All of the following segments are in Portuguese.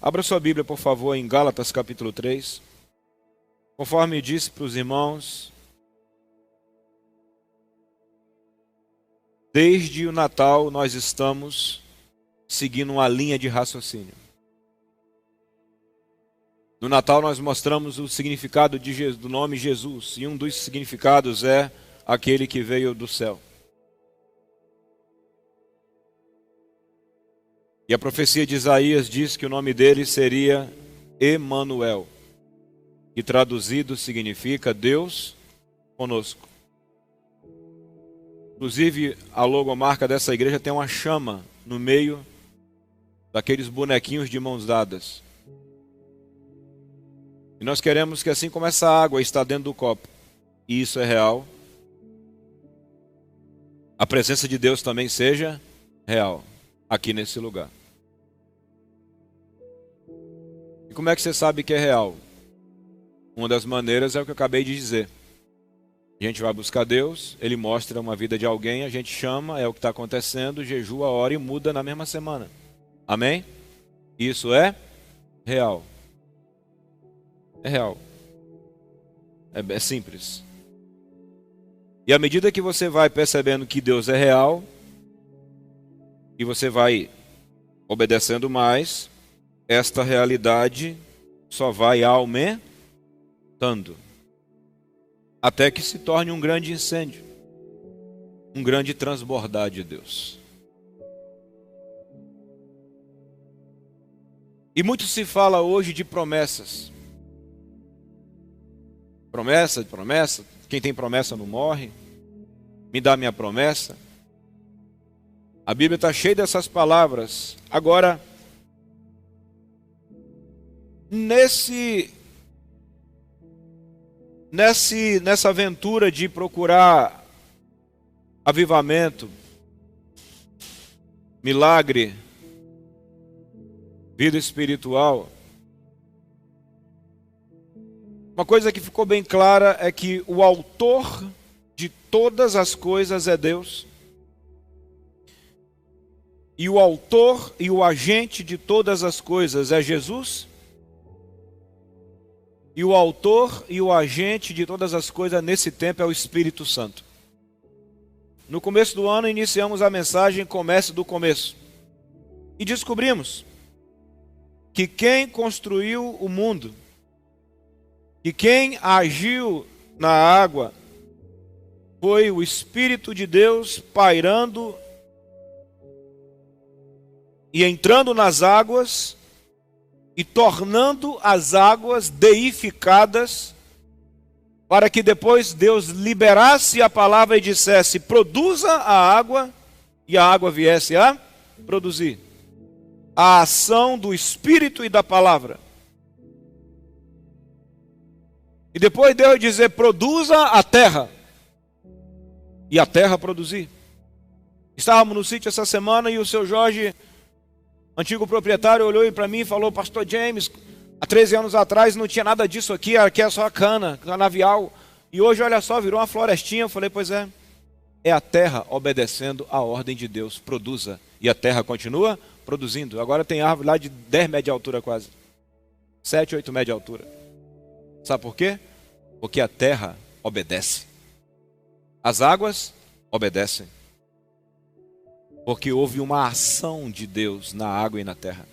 Abra sua Bíblia, por favor, em Gálatas capítulo 3. Conforme disse para os irmãos, desde o Natal nós estamos seguindo uma linha de raciocínio. No Natal nós mostramos o significado do nome Jesus, e um dos significados é aquele que veio do céu. E a profecia de Isaías diz que o nome dele seria Emanuel, que traduzido significa Deus conosco. Inclusive, a logomarca dessa igreja tem uma chama no meio daqueles bonequinhos de mãos dadas. E nós queremos que assim como essa água está dentro do copo, e isso é real, a presença de Deus também seja real, aqui nesse lugar. E como é que você sabe que é real? Uma das maneiras é o que eu acabei de dizer. A gente vai buscar Deus, Ele mostra uma vida de alguém, a gente chama, é o que está acontecendo, jejua, ora e muda na mesma semana. Amém? Isso é real. É real. É simples. E à medida que você vai percebendo que Deus é real, e você vai obedecendo mais, esta realidade só vai aumentando. Até que se torne um grande incêndio. Um grande transbordar de Deus. E muito se fala hoje de promessas. Promessa. Quem tem promessa não morre. Me dá minha promessa. A Bíblia está cheia dessas palavras. Agora, nessa aventura de procurar avivamento, milagre, vida espiritual, uma coisa que ficou bem clara é que o autor de todas as coisas é Deus. E o autor e o agente de todas as coisas é Jesus. E o autor e o agente de todas as coisas nesse tempo é o Espírito Santo. No começo do ano iniciamos a mensagem Comece do Começo. E descobrimos que quem construiu o mundo, que quem agiu na água, foi o Espírito de Deus pairando e entrando nas águas, e tornando as águas deificadas, para que depois Deus liberasse a palavra e dissesse, produza a água, e a água viesse a produzir. A ação do Espírito e da palavra. E depois Deus dizer, produza a terra, e a terra produzir. Estávamos no sítio essa semana e o seu Jorge, antigo proprietário, olhou para mim e falou, pastor James, há 13 anos atrás não tinha nada disso aqui é só cana, canavial. E hoje, olha só, virou uma florestinha. Eu falei, pois é a terra obedecendo a ordem de Deus, produza. E a terra continua produzindo. Agora tem árvore lá de 10 metros de altura quase. 7, 8 metros de altura. Sabe por quê? Porque a terra obedece. As águas obedecem. Porque houve uma ação de Deus na água e na terra.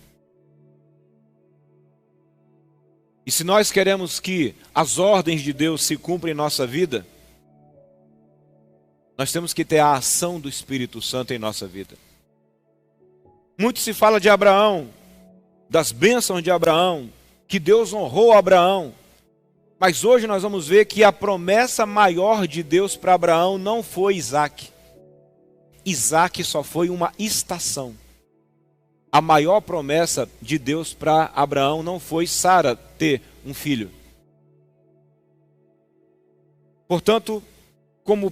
E se nós queremos que as ordens de Deus se cumpram em nossa vida, nós temos que ter a ação do Espírito Santo em nossa vida. Muito se fala de Abraão, das bênçãos de Abraão, que Deus honrou Abraão. Mas hoje nós vamos ver que a promessa maior de Deus para Abraão não foi Isaac. Isaac só foi uma estação. A maior promessa de Deus para Abraão não foi Sara ter um filho. Portanto, como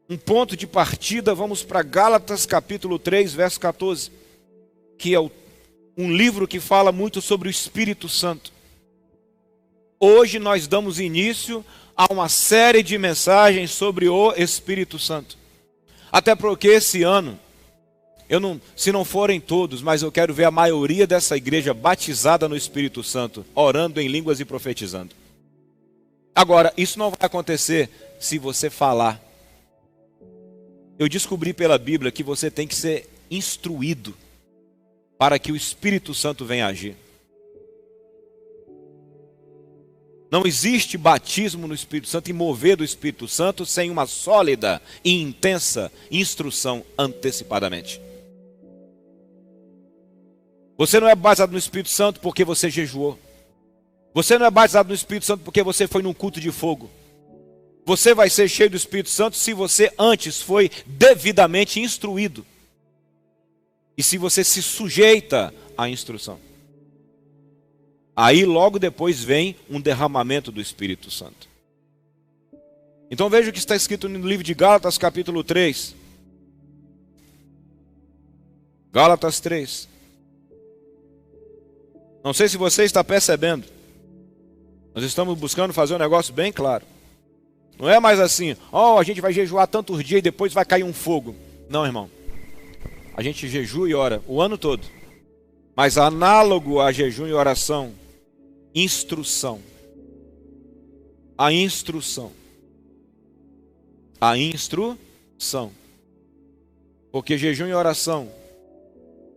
um ponto de partida, vamos para Gálatas capítulo 3, verso 14, que é um livro que fala muito sobre o Espírito Santo. Hoje nós damos início a uma série de mensagens sobre o Espírito Santo. Até porque esse ano Se não forem todos, mas eu quero ver a maioria dessa igreja batizada no Espírito Santo, orando em línguas e profetizando. Agora, isso não vai acontecer se você falar. Eu descobri pela Bíblia que você tem que ser instruído para que o Espírito Santo venha agir. Não existe batismo no Espírito Santo e mover do Espírito Santo sem uma sólida e intensa instrução antecipadamente. Você não é batizado no Espírito Santo porque você jejuou. Você não é batizado no Espírito Santo porque você foi num culto de fogo. Você vai ser cheio do Espírito Santo se você antes foi devidamente instruído. E se você se sujeita à instrução. Aí logo depois vem um derramamento do Espírito Santo. Então veja o que está escrito no livro de Gálatas, capítulo 3. Gálatas 3. Não sei se você está percebendo. Nós estamos buscando fazer um negócio bem claro. Não é mais assim, a gente vai jejuar tantos dias e depois vai cair um fogo. Não, irmão. A gente jejua e ora o ano todo. Mas análogo a jejum e oração, instrução. A instrução. A instrução. Porque jejum e oração,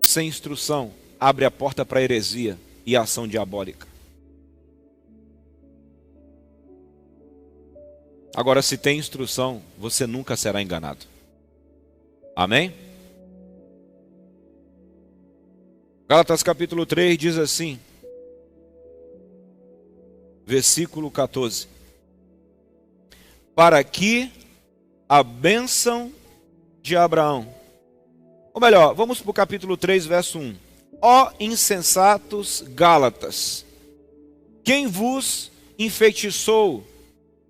sem instrução, abre a porta para a heresia e a ação diabólica. Agora, se tem instrução, você nunca será enganado. Amém? Gálatas capítulo 3 diz assim, versículo 14. Para que a bênção de Abraão. Ou melhor, vamos para o capítulo 3, verso 1. Ó insensatos Gálatas, quem vos enfeitiçou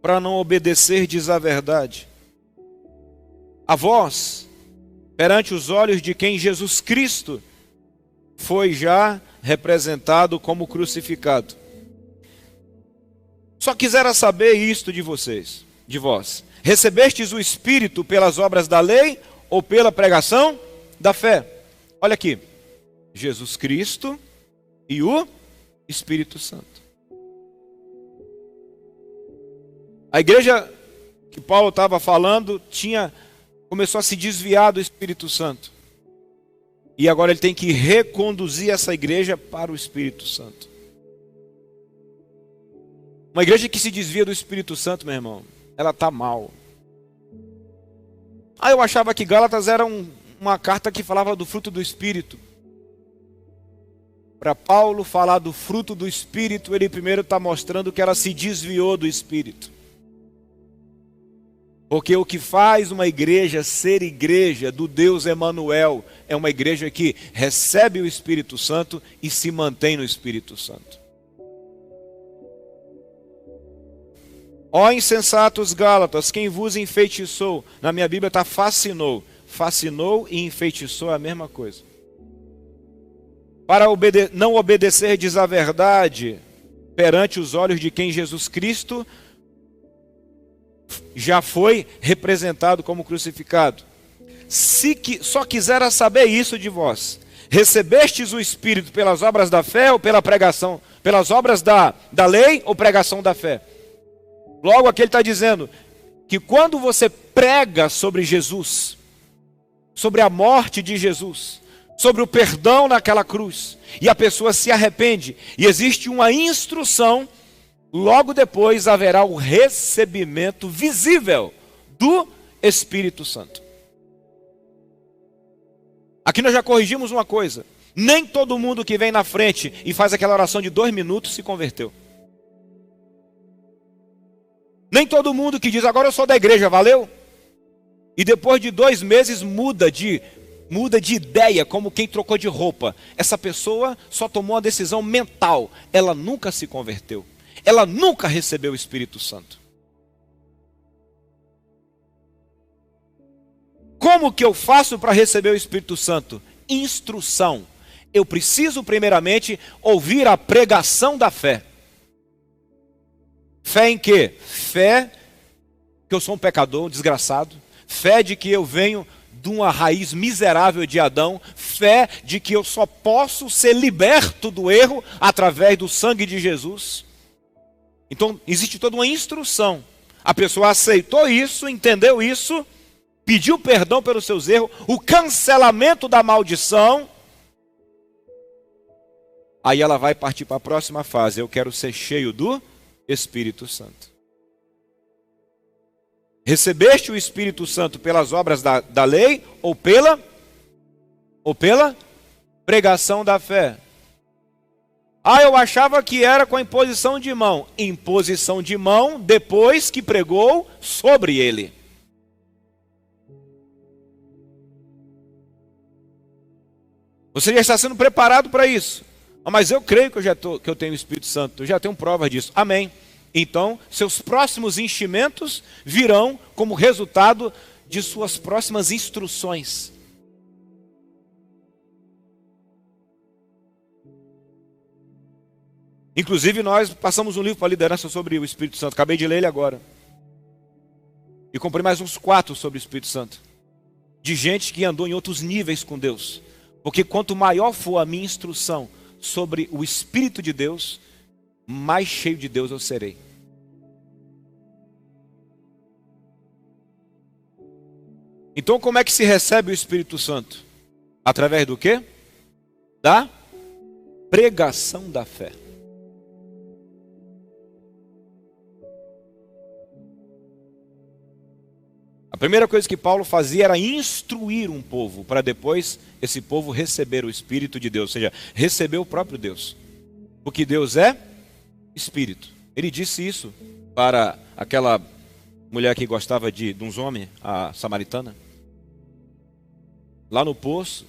para não obedecerdes à verdade? A vós, perante os olhos de quem Jesus Cristo foi já representado como crucificado. Só quisera saber isto de vocês, de vós. Recebestes o Espírito pelas obras da lei ou pela pregação da fé? Olha aqui, Jesus Cristo e o Espírito Santo. A igreja que Paulo estava falando começou a se desviar do Espírito Santo. E agora ele tem que reconduzir essa igreja para o Espírito Santo. Uma igreja que se desvia do Espírito Santo, meu irmão, ela está mal. Eu achava que Gálatas era uma carta que falava do fruto do Espírito. Para Paulo falar do fruto do Espírito, ele primeiro está mostrando que ela se desviou do Espírito. Porque o que faz uma igreja ser igreja do Deus Emanuel é uma igreja que recebe o Espírito Santo e se mantém no Espírito Santo. Ó insensatos Gálatas, quem vos enfeitiçou? Na minha Bíblia está fascinou. Fascinou e enfeitiçou é a mesma coisa. Para não obedecerdes à verdade perante os olhos de quem Jesus Cristo já foi representado como crucificado. Só quisera saber isso de vós. Recebestes o Espírito pelas obras da fé ou pela pregação? Pelas obras da lei ou pregação da fé? Logo aqui ele está dizendo que quando você prega sobre Jesus, sobre a morte de Jesus, sobre o perdão naquela cruz, e a pessoa se arrepende, e existe uma instrução, logo depois haverá o recebimento visível do Espírito Santo. Aqui nós já corrigimos uma coisa. Nem todo mundo que vem na frente e faz aquela oração de 2 minutos se converteu. Nem todo mundo que diz, agora eu sou da igreja, valeu? E depois de 2 meses muda de ideia, como quem trocou de roupa. Essa pessoa só tomou uma decisão mental. Ela nunca se converteu. Ela nunca recebeu o Espírito Santo. Como que eu faço para receber o Espírito Santo? Instrução. Eu preciso primeiramente ouvir a pregação da fé. Fé em quê? Fé que eu sou um pecador, um desgraçado. Fé de que eu venho de uma raiz miserável de Adão, fé de que eu só posso ser liberto do erro através do sangue de Jesus. Então existe toda uma instrução. A pessoa aceitou isso, entendeu isso, pediu perdão pelos seus erros, o cancelamento da maldição. Aí ela vai partir para a próxima fase. Eu quero ser cheio do Espírito Santo. Recebeste o Espírito Santo pelas obras da lei ou pela pregação da fé? Eu achava que era com a imposição de mão. Imposição de mão depois que pregou sobre ele. Você já está sendo preparado para isso. Mas eu creio que eu tenho o Espírito Santo. Eu já tenho prova disso. Amém. Então, seus próximos enchimentos virão como resultado de suas próximas instruções. Inclusive, nós passamos um livro para a liderança sobre o Espírito Santo. Acabei de ler ele agora. E comprei mais uns 4 sobre o Espírito Santo. De gente que andou em outros níveis com Deus. Porque quanto maior for a minha instrução sobre o Espírito de Deus, mais cheio de Deus eu serei. Então como é que se recebe o Espírito Santo? Através do quê? Da pregação da fé. A primeira coisa que Paulo fazia era instruir um povo, para depois esse povo receber o Espírito de Deus, ou seja, receber o próprio Deus. Porque Deus é Espírito. Ele disse isso para aquela mulher que gostava de uns homens, a samaritana. Lá no poço,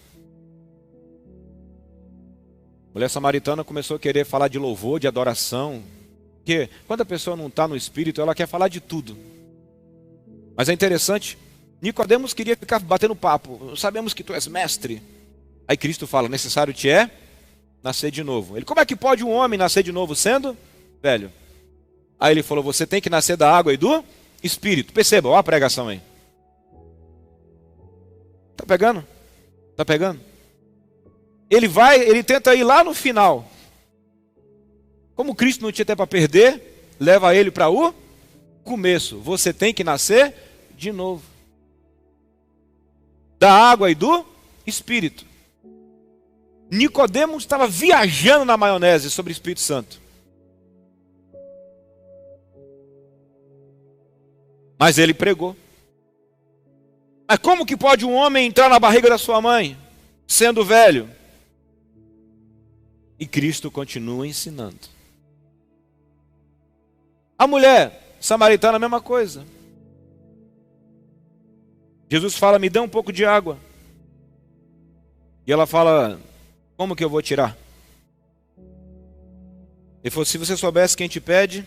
a mulher samaritana começou a querer falar de louvor, de adoração. Porque quando a pessoa não está no Espírito, ela quer falar de tudo. Mas é interessante, Nicodemos queria ficar batendo papo. Sabemos que tu és mestre. Aí Cristo fala, necessário te é nascer de novo. Ele, como é que pode um homem nascer de novo sendo velho? Aí ele falou, você tem que nascer da água e do Espírito. Perceba, olha a pregação aí. Tá pegando? Tá pegando? Ele tenta ir lá no final. Como Cristo não tinha tempo para perder, leva ele para o começo. Você tem que nascer de novo. Da água e do Espírito. Nicodemos estava viajando na maionese sobre o Espírito Santo. Mas ele pregou. Mas como que pode um homem entrar na barriga da sua mãe, sendo velho? E Cristo continua ensinando. A mulher samaritana, a mesma coisa. Jesus fala, me dê um pouco de água. E ela fala, como que eu vou tirar? Ele falou, se você soubesse quem te pede,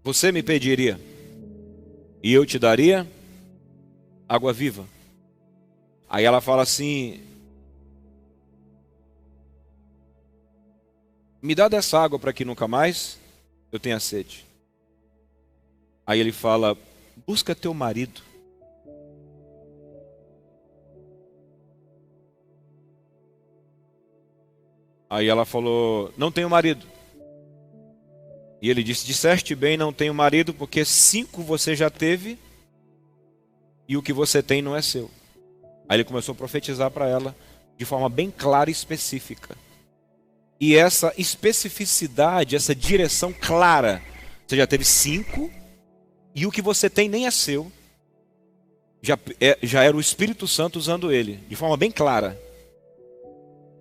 você me pediria. E eu te daria água viva. Aí ela fala assim, me dá dessa água para que nunca mais eu tenha sede. Aí ele fala, busca teu marido. Aí ela falou, não tenho marido. E ele disse, disseste bem, não tenho marido, porque 5 você já teve e o que você tem não é seu. Aí ele começou a profetizar para ela de forma bem clara e específica. E essa especificidade, essa direção clara, você já teve 5 e o que você tem nem é seu. Já era o Espírito Santo usando ele, de forma bem clara.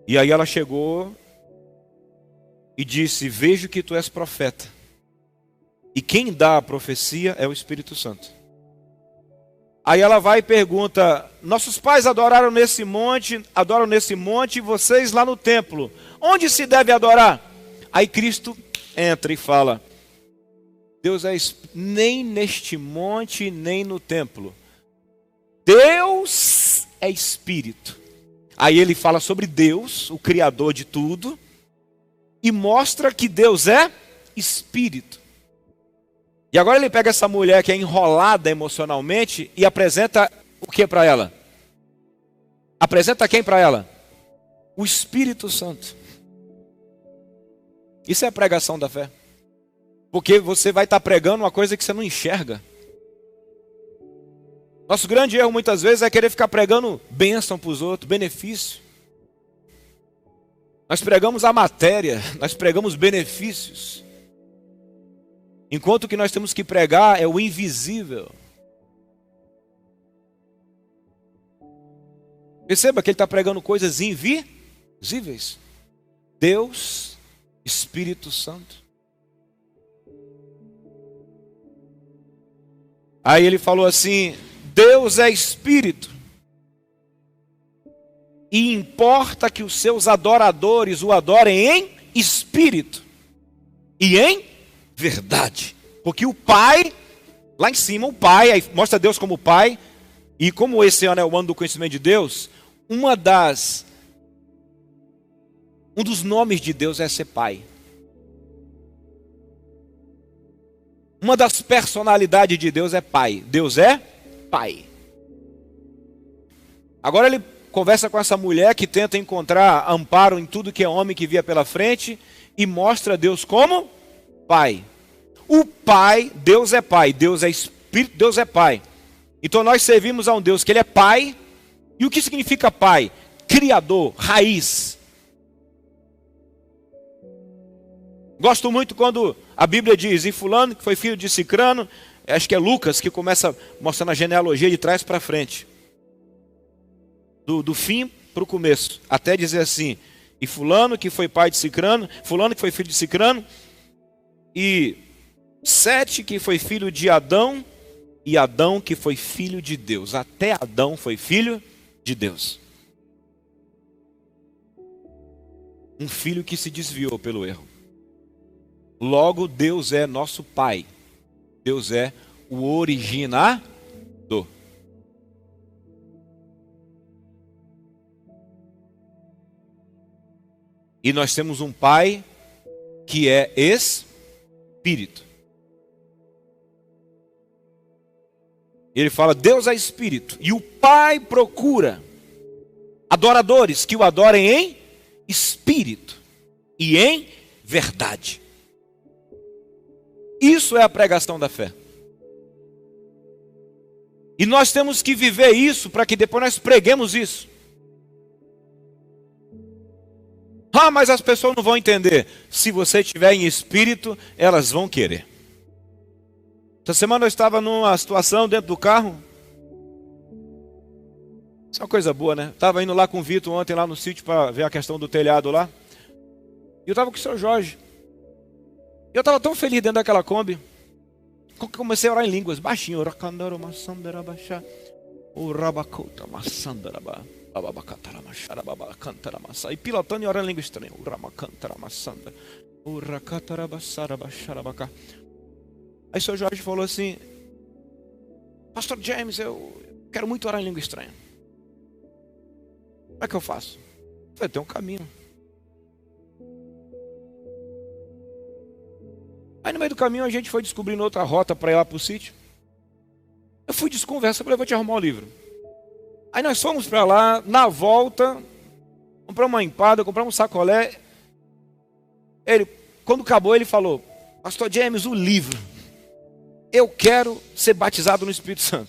E aí ela chegou e disse, vejo que tu és profeta. E quem dá a profecia é o Espírito Santo. Aí ela vai e pergunta, nossos pais adoram nesse monte e vocês lá no templo. Onde se deve adorar? Aí Cristo entra e fala, Deus é nem neste monte, nem no templo. Deus é Espírito. Aí ele fala sobre Deus, o Criador de tudo, e mostra que Deus é Espírito. E agora ele pega essa mulher que é enrolada emocionalmente e apresenta o que para ela? Apresenta quem para ela? O Espírito Santo. Isso é a pregação da fé. Porque você vai estar pregando uma coisa que você não enxerga. Nosso grande erro muitas vezes é querer ficar pregando bênção para os outros, benefício. Nós pregamos a matéria, nós pregamos benefícios. Enquanto o que nós temos que pregar é o invisível. Perceba que ele está pregando coisas invisíveis. Deus, Espírito Santo. Aí ele falou assim: Deus é Espírito. E importa que os seus adoradores o adorem em espírito e em verdade. Porque o Pai, lá em cima, o Pai, aí mostra Deus como Pai. E como esse ano é o ano do conhecimento de Deus, um dos nomes de Deus é ser Pai. Uma das personalidades de Deus é Pai. Deus é Pai. Agora ele conversa com essa mulher que tenta encontrar amparo em tudo que é homem que via pela frente e mostra Deus como Pai. O Pai, Deus é Pai, Deus é Espírito, Deus é Pai. Então nós servimos a um Deus que Ele é Pai. E o que significa Pai? Criador, raiz. Gosto muito quando a Bíblia diz, e fulano que foi filho de Cicrano, acho que é Lucas que começa mostrando a genealogia de trás para frente. Do fim para o começo, até dizer assim, e fulano que foi pai de Cicrano, fulano que foi filho de Cicrano, e Sete que foi filho de Adão, e Adão que foi filho de Deus. Até Adão foi filho de Deus. Um filho que se desviou pelo erro. Logo, Deus é nosso Pai. Deus é o originador. E nós temos um Pai que é Espírito. Ele fala, Deus é Espírito. E o Pai procura adoradores que o adorem em Espírito e em verdade. Isso é a pregação da fé. E nós temos que viver isso para que depois nós preguemos isso. Ah, mas as pessoas não vão entender. Se você estiver em espírito, elas vão querer. Essa semana eu estava numa situação dentro do carro. Isso é uma coisa boa, né? Estava indo lá com o Vitor ontem lá no sítio para ver a questão do telhado lá. E eu estava com o seu Jorge. Eu estava tão feliz dentro daquela Kombi. Comecei a orar em línguas, baixinho. E pilotando e orando em língua estranha. Aí o seu Jorge falou assim, Pastor James, eu quero muito orar em língua estranha. Como é que eu faço? Eu falei, tem um caminho. Aí no meio do caminho a gente foi descobrindo outra rota para ir lá para o sítio. Eu fui desconversa, falei, vou te arrumar um livro. Aí nós fomos para lá, na volta, compramos uma empada, compramos um sacolé. Quando acabou, ele falou, Pastor James, o livro. Eu quero ser batizado no Espírito Santo.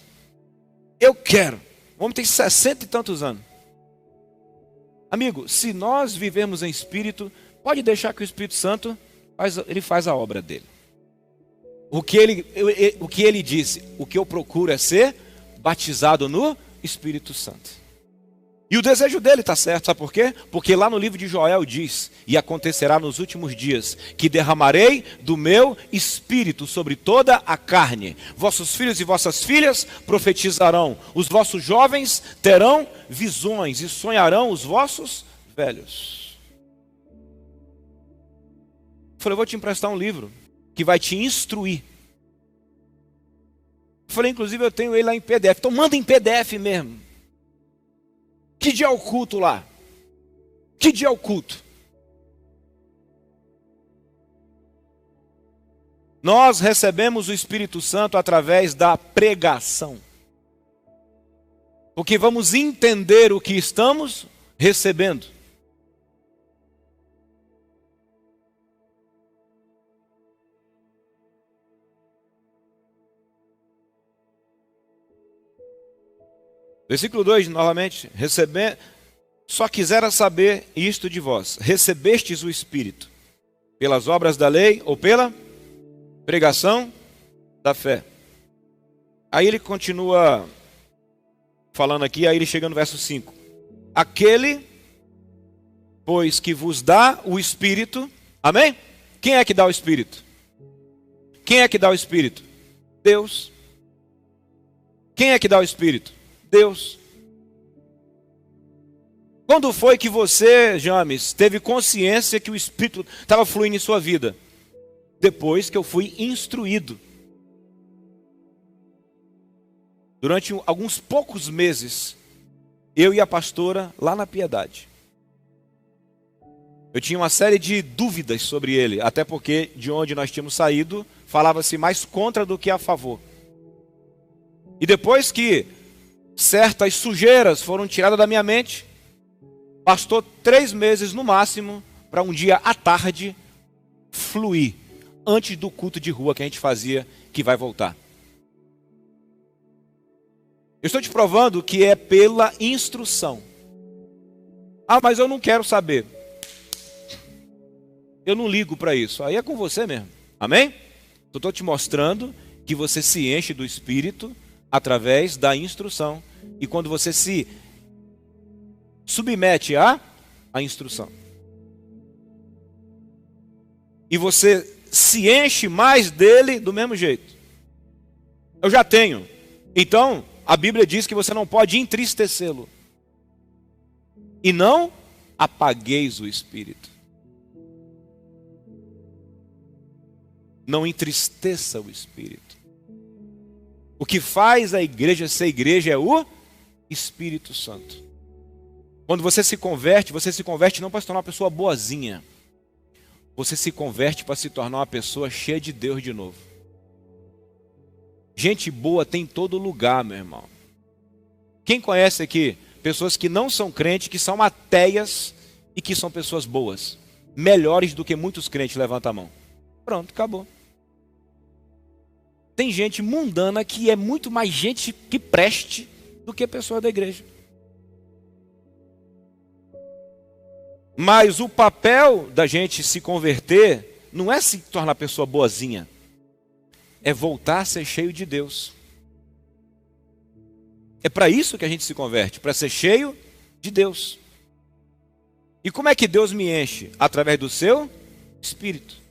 Eu quero. O homem tem 60 e tantos anos. Amigo, se nós vivemos em Espírito, pode deixar que o Espírito Santo ele faz a obra dele. O que ele disse, o que eu procuro é ser batizado no Espírito Santo. E o desejo dele está certo, sabe por quê? Porque lá no livro de Joel diz, e acontecerá nos últimos dias, que derramarei do meu Espírito sobre toda a carne. Vossos filhos e vossas filhas profetizarão, os vossos jovens terão visões e sonharão os vossos velhos. Eu falei, eu vou te emprestar um livro que vai te instruir. Eu falei, inclusive eu tenho ele lá em PDF, então manda em PDF mesmo. Que dia é o culto lá? Que dia é o culto? Nós recebemos o Espírito Santo através da pregação. Porque vamos entender o que estamos recebendo. Versículo 2, novamente. Só quisera saber isto de vós. Recebestes o Espírito pelas obras da lei ou pela pregação da fé? Aí ele continua falando aqui, aí ele chega no verso 5. Aquele, pois, que vos dá o Espírito. Amém? Quem é que dá o Espírito? Quem é que dá o Espírito? Deus. Quem é que dá o Espírito? Deus. Quando foi que você, James, teve consciência que o Espírito estava fluindo em sua vida? Depois que eu fui instruído. Durante alguns poucos meses, eu e a pastora lá na Piedade. Eu tinha uma série de dúvidas sobre ele, até porque de onde nós tínhamos saído, falava-se mais contra do que a favor. E depois que certas sujeiras foram tiradas da minha mente, bastou 3 meses no máximo para um dia à tarde fluir, antes do culto de rua que a gente fazia, que vai voltar. Eu estou te provando que é pela instrução. Ah, mas eu não quero saber. Eu não ligo para isso. Aí é com você mesmo. Amém? Eu estou te mostrando que você se enche do Espírito através da instrução. E quando você se submete à instrução. E você se enche mais dele do mesmo jeito. Eu já tenho. Então, a Bíblia diz que você não pode entristecê-lo. E não apagueis o Espírito. Não entristeça o Espírito. O que faz a igreja ser igreja é o Espírito Santo. Quando você se converte não para se tornar uma pessoa boazinha. Você se converte para se tornar uma pessoa cheia de Deus de novo. Gente boa tem em todo lugar, meu irmão. Quem conhece aqui pessoas que não são crentes, que são ateias e que são pessoas boas? Melhores do que muitos crentes, levanta a mão. Pronto, acabou. Tem gente mundana que é muito mais gente que preste do que pessoa da igreja. Mas o papel da gente se converter não é se tornar pessoa boazinha. É voltar a ser cheio de Deus. É para isso que a gente se converte, para ser cheio de Deus. E como é que Deus me enche? Através do seu Espírito.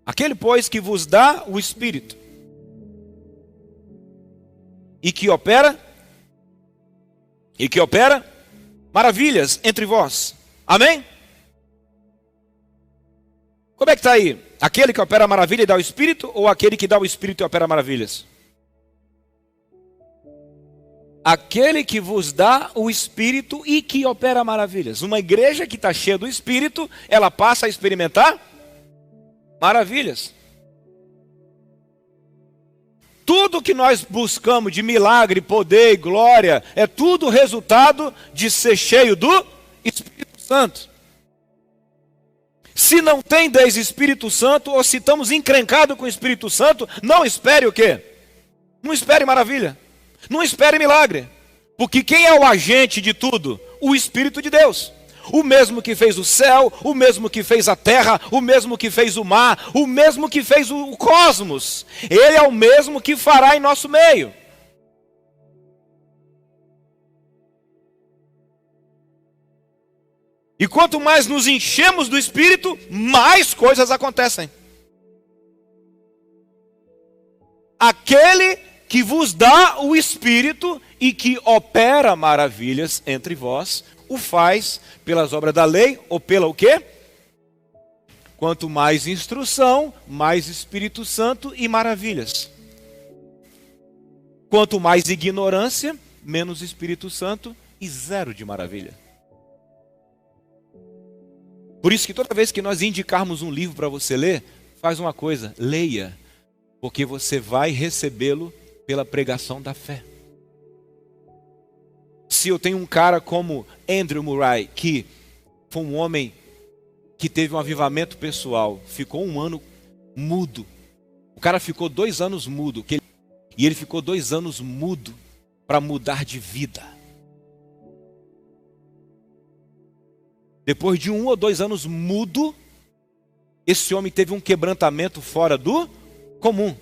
Aquele, pois, que vos dá o Espírito e que opera maravilhas entre vós. Amém? Como é que está aí? Aquele que opera maravilha e dá o Espírito, ou aquele que dá o Espírito e opera maravilhas? Aquele que vos dá o Espírito e que opera maravilhas. Uma igreja que está cheia do Espírito, ela passa a experimentar maravilhas. Tudo que nós buscamos de milagre, poder e glória, é tudo resultado de ser cheio do Espírito Santo. Se não tem desde Espírito Santo, ou se estamos encrencados com o Espírito Santo, não espere o quê? Não espere maravilha. Não espere milagre. Porque quem é o agente de tudo? O Espírito de Deus. O mesmo que fez o céu, o mesmo que fez a terra, o mesmo que fez o mar, o mesmo que fez o cosmos. Ele é o mesmo que fará em nosso meio. E quanto mais nos enchemos do Espírito, mais coisas acontecem. Aquele que vos dá o Espírito e que opera maravilhas entre vós, o faz pelas obras da lei ou pela o quê? Quanto mais instrução, mais Espírito Santo e maravilhas. Quanto mais ignorância, menos Espírito Santo e zero de maravilha. Por isso que toda vez que nós indicarmos um livro para você ler, faz uma coisa, leia, porque você vai recebê-lo pela pregação da fé. Se eu tenho um cara como Andrew Murray, que foi um homem que teve um avivamento pessoal, ficou um ano mudo. O cara ficou 2 anos mudo, e ele ficou 2 anos mudo para mudar de vida. Depois de 1 ou 2 anos mudo, esse homem teve um quebrantamento fora do comum.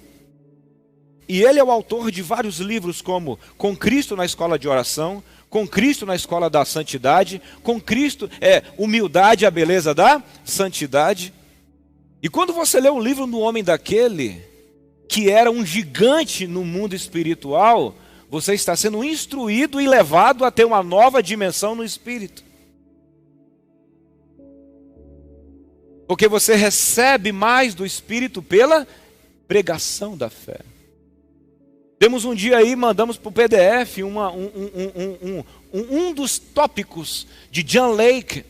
E ele é o autor de vários livros como Com Cristo na Escola de Oração, Com Cristo na Escola da Santidade, Com Cristo Humildade e a Beleza da Santidade. E quando você lê um livro do homem daquele, que era um gigante no mundo espiritual, você está sendo instruído e levado a ter uma nova dimensão no espírito. Porque você recebe mais do Espírito pela pregação da fé. Temos um dia aí, mandamos para o PDF um dos tópicos de John Lake.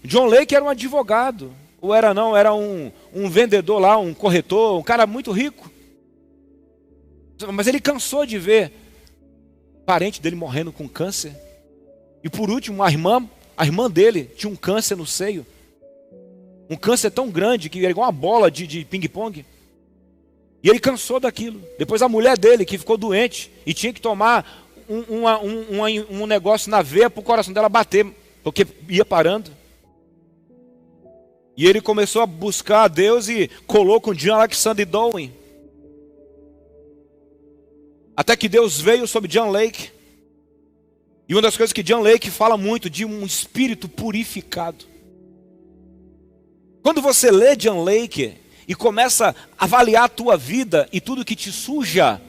John Lake era um advogado. Ou era não, era um vendedor lá, um corretor, um cara muito rico. Mas ele cansou de ver parente dele morrendo com câncer. E por último, a irmã dele tinha um câncer no seio. Um câncer tão grande que era igual uma bola de ping-pong. E ele cansou daquilo. Depois a mulher dele, que ficou doente e tinha que tomar um negócio na veia para o coração dela bater, porque ia parando. E ele começou a buscar a Deus e colou com John Alexander Dowie. Até que Deus veio sobre John Lake. E uma das coisas que John Lake fala muito, de um espírito purificado. Quando você lê John Lake e começa a avaliar a tua vida e tudo que te suja,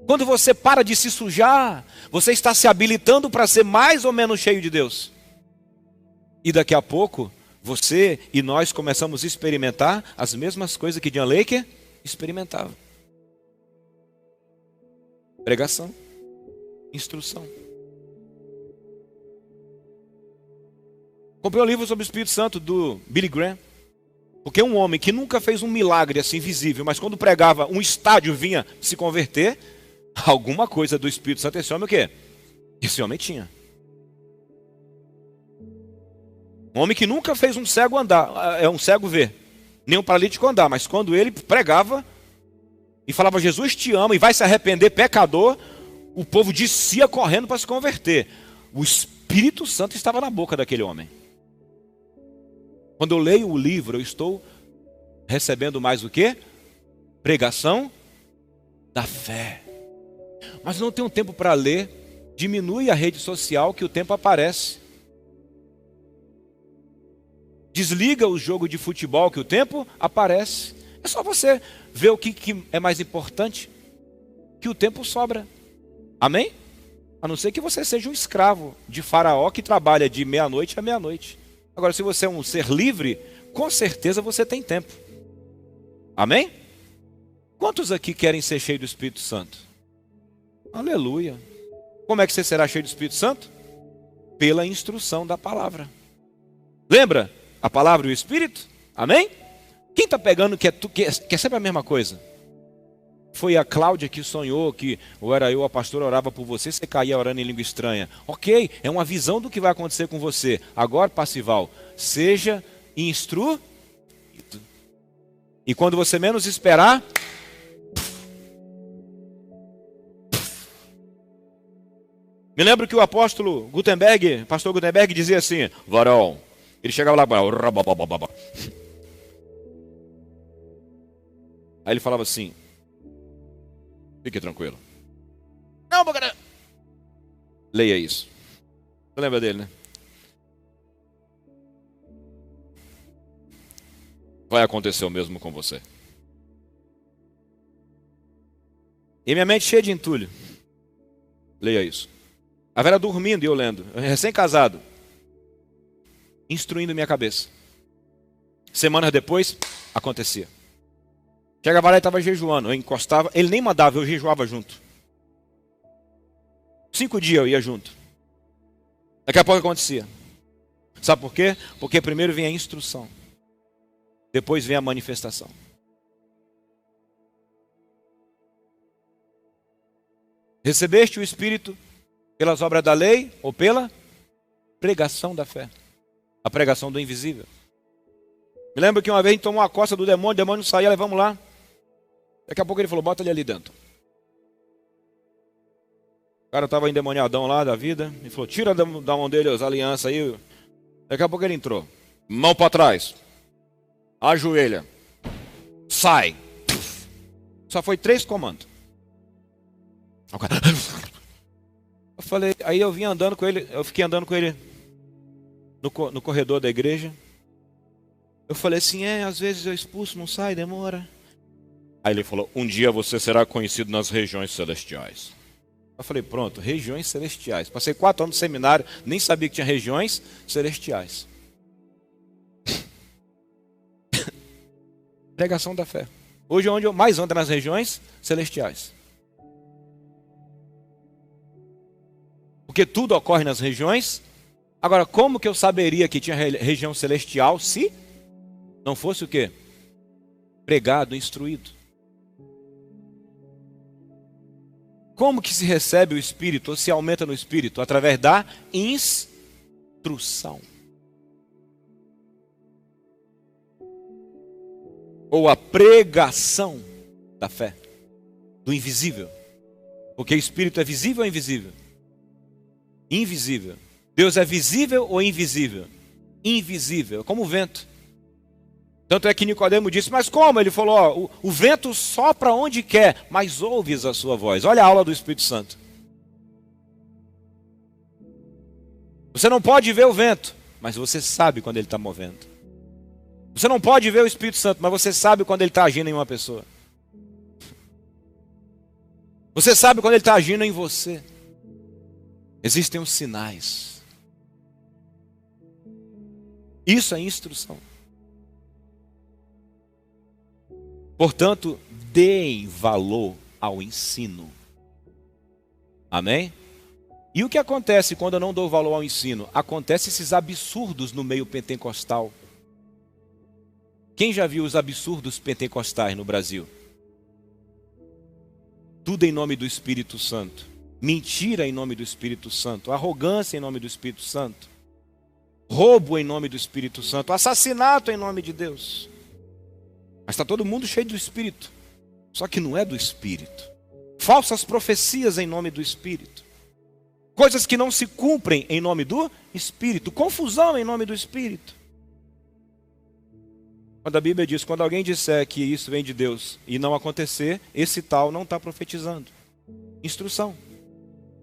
quando você para de se sujar, você está se habilitando para ser mais ou menos cheio de Deus. E daqui a pouco, você e nós começamos a experimentar as mesmas coisas que John Lake experimentava. Pregação, instrução. Comprei um livro sobre o Espírito Santo do Billy Graham. Porque um homem que nunca fez um milagre assim visível, mas quando pregava um estádio vinha se converter, alguma coisa do Espírito Santo esse homem o quê? Esse homem tinha. Um homem que nunca fez um cego andar, um cego ver, nem um paralítico andar, mas quando ele pregava e falava Jesus te ama e vai se arrepender, pecador, o povo descia correndo para se converter. O Espírito Santo estava na boca daquele homem. Quando eu leio o livro, eu estou recebendo mais o quê? Pregação da fé. Mas não tenho tempo para ler. Diminui a rede social que o tempo aparece. Desliga o jogo de futebol que o tempo aparece. É só você ver o que é mais importante, que o tempo sobra. Amém? A não ser que você seja um escravo de Faraó que trabalha de meia-noite a meia-noite. Agora, se você é um ser livre, com certeza você tem tempo. Amém? Quantos aqui querem ser cheios do Espírito Santo? Aleluia. Como é que você será cheio do Espírito Santo? Pela instrução da palavra. Lembra? A palavra e o Espírito? Amém? Quem está pegando que é sempre a mesma coisa? Foi a Cláudia que sonhou que, ou era eu, a pastora orava por você, você caía orando em língua estranha. Ok, é uma visão do que vai acontecer com você. Agora, Passival, seja instruído. E quando você menos esperar, me lembro que o apóstolo Gutenberg, pastor Gutenberg, dizia assim, varão, ele chegava lá, aí ele falava assim, fique tranquilo. Não, cara. Leia isso. Você lembra dele, né? Vai acontecer o mesmo com você. E minha mente cheia de entulho. Leia isso. A Vera dormindo e eu lendo. Recém-casado. Instruindo minha cabeça. Semanas depois, acontecia. Chegava lá e estava jejuando. Eu encostava. Ele nem mandava, eu jejuava junto. 5 dias eu ia junto. Daqui a pouco acontecia. Sabe por quê? Porque primeiro vem a instrução. Depois vem a manifestação. Recebeste o Espírito pelas obras da lei ou pela pregação da fé. A pregação do invisível. Me lembro que uma vez a gente tomou uma costa do demônio, o demônio não saía, levamos lá. Daqui a pouco ele falou, bota ele ali dentro. O cara estava endemoniadão lá da vida. Ele falou, tira da mão dele as alianças aí. Daqui a pouco ele entrou. Mão para trás. Ajoelha. Sai. Só foi 3 comandos. Eu falei, aí eu vim andando com ele, eu fiquei andando com ele no corredor da igreja. Eu falei assim, às vezes eu expulso, não sai, demora. Aí ele falou, um dia você será conhecido nas regiões celestiais. Eu falei, pronto, regiões celestiais. Passei 4 anos no seminário, nem sabia que tinha regiões celestiais. Pregação da fé. Hoje é onde eu mais ando nas regiões celestiais. Porque tudo ocorre nas regiões. Agora, como que eu saberia que tinha região celestial se não fosse o quê? Pregado, instruído. Como que se recebe o Espírito ou se aumenta no Espírito? Através da instrução. Ou a pregação da fé. Do invisível. Porque o Espírito é visível ou invisível? Invisível. Deus é visível ou invisível? Invisível, como o vento. Tanto é que Nicodemo disse, mas como? Ele falou, o vento sopra onde quer, mas ouves a sua voz. Olha a aula do Espírito Santo. Você não pode ver o vento, mas você sabe quando ele está movendo. Você não pode ver o Espírito Santo, mas você sabe quando ele está agindo em uma pessoa. Você sabe quando ele está agindo em você. Existem os sinais. Isso é instrução. Portanto, deem valor ao ensino. Amém? E o que acontece quando eu não dou valor ao ensino? Acontecem esses absurdos no meio pentecostal. Quem já viu os absurdos pentecostais no Brasil? Tudo em nome do Espírito Santo. Mentira em nome do Espírito Santo, arrogância em nome do Espírito Santo, roubo em nome do Espírito Santo, assassinato em nome de Deus. Mas está todo mundo cheio do Espírito, só que não é do Espírito. Falsas profecias em nome do Espírito, coisas que não se cumprem em nome do Espírito, confusão em nome do Espírito. Quando a Bíblia diz, quando alguém disser que isso vem de Deus e não acontecer, esse tal não está profetizando. Instrução.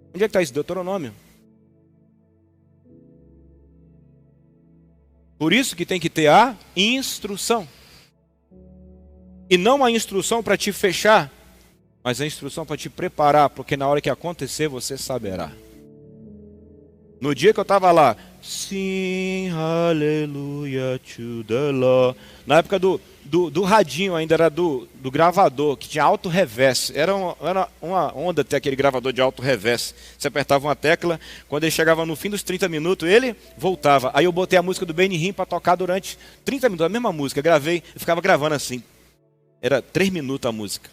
Onde é que está isso? Deuteronômio. Por isso que tem que ter a instrução. E não a instrução para te fechar, mas a instrução para te preparar, porque na hora que acontecer você saberá. No dia que eu estava lá, Sing Hallelujah to the Lord. Na época do radinho ainda, era do gravador, que tinha alto revés. Era uma onda ter aquele gravador de alto revés. Você apertava uma tecla, quando ele chegava no fim dos 30 minutos, ele voltava. Aí eu botei a música do Benny Hinn para tocar durante 30 minutos, a mesma música. Gravei, eu ficava gravando assim. Era 3 minutos a música.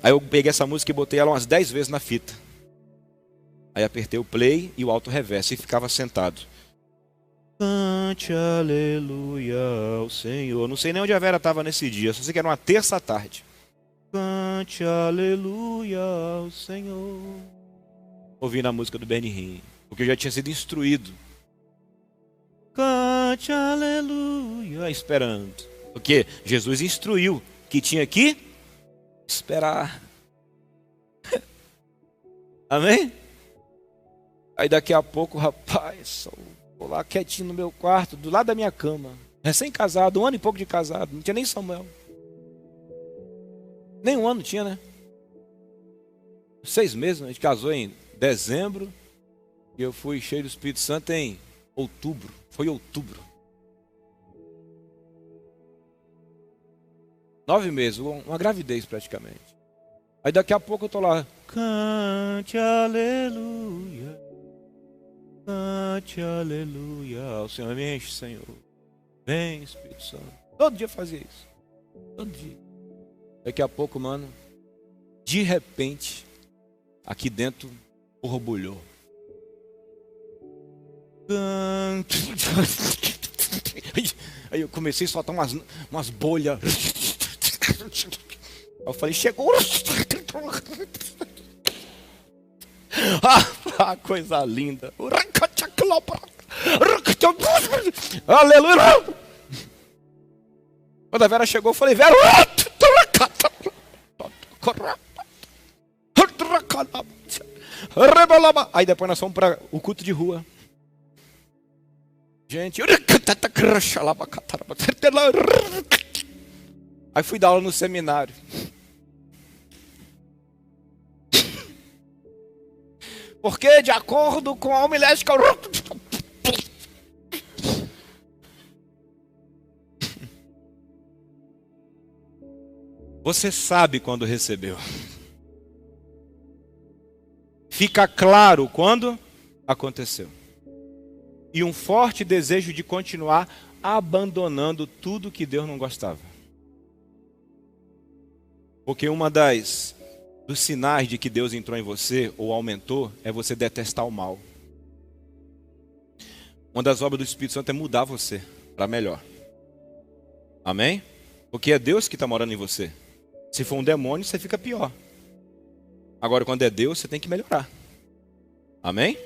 Aí eu peguei essa música e botei ela umas 10 vezes na fita. Aí apertei o play e o alto reverso e ficava sentado. Cante aleluia ao Senhor. Não sei nem onde a Vera estava nesse dia, só sei que era uma terça à tarde. Cante aleluia ao Senhor. Ouvindo a música do Benny Hinn, porque eu já tinha sido instruído. Cante aleluia, esperando. Porque Jesus instruiu que tinha que esperar. Amém? Aí daqui a pouco, rapaz, vou lá quietinho no meu quarto, do lado da minha cama. Recém-casado, 1 ano e pouco de casado, não tinha nem Samuel. Nem 1 ano tinha, né? 6 meses, a gente casou em dezembro. E eu fui cheio do Espírito Santo em outubro. Foi outubro. 9 meses, uma gravidez praticamente. Aí daqui a pouco eu tô lá, Cante aleluia. Cante aleluia. O Senhor me enche, Senhor. Vem, Espírito Santo. Todo dia fazia isso. Todo dia. Daqui a pouco, mano, de repente, aqui dentro, borbulhou. Aí eu comecei a soltar umas bolhas. Eu falei, chegou. Ah, coisa linda. Aleluia. Quando a Vera chegou, eu falei, Vera. Aí depois nós fomos para o culto de rua. Gente. Aí fui dar aula no seminário. Porque de acordo com a homilética... Você sabe quando recebeu. Fica claro quando aconteceu. E um forte desejo de continuar abandonando tudo que Deus não gostava. Porque dos sinais de que Deus entrou em você ou aumentou é você detestar o mal. Uma das obras do Espírito Santo é mudar você para melhor. Amém? Porque é Deus que está morando em você. Se for um demônio, você fica pior. Agora, quando é Deus, você tem que melhorar. Amém?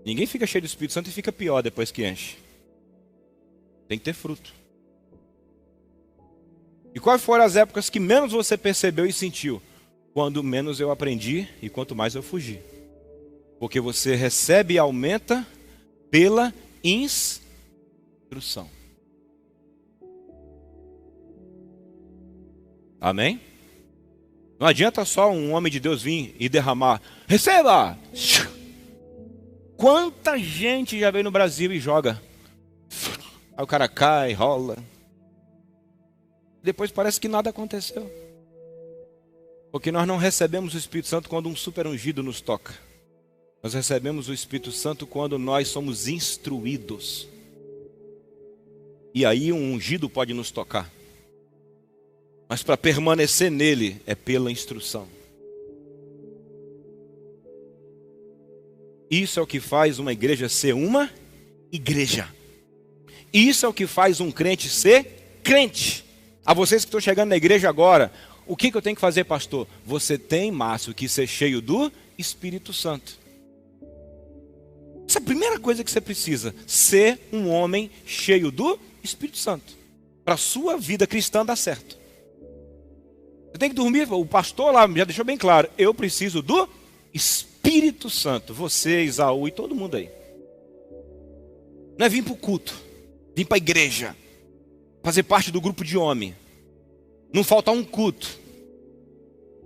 Ninguém fica cheio do Espírito Santo e fica pior depois que enche. Tem que ter fruto. E quais foram as épocas que menos você percebeu e sentiu? Quando menos eu aprendi e quanto mais eu fugi. Porque você recebe e aumenta pela instrução. Amém? Não adianta só um homem de Deus vir e derramar. Receba! Quanta gente já veio no Brasil e joga. Aí o cara cai, rola. Depois parece que nada aconteceu. Porque nós não recebemos o Espírito Santo quando um super ungido nos toca. Nós recebemos o Espírito Santo quando nós somos instruídos. E aí um ungido pode nos tocar. Mas para permanecer nele é pela instrução. Isso é o que faz uma igreja ser uma igreja. Isso é o que faz um crente ser crente. A vocês que estão chegando na igreja agora, o que eu tenho que fazer, pastor? Você tem, Márcio, que ser cheio do Espírito Santo. Essa é a primeira coisa que você precisa. Ser um homem cheio do Espírito Santo. Para a sua vida cristã dar certo. Você tem que dormir, o pastor lá já deixou bem claro. Eu preciso do Espírito Santo. Você, Isaú e todo mundo aí. Não é vir para o culto. Vir para a igreja. Fazer parte do grupo de homem. Não faltar um culto.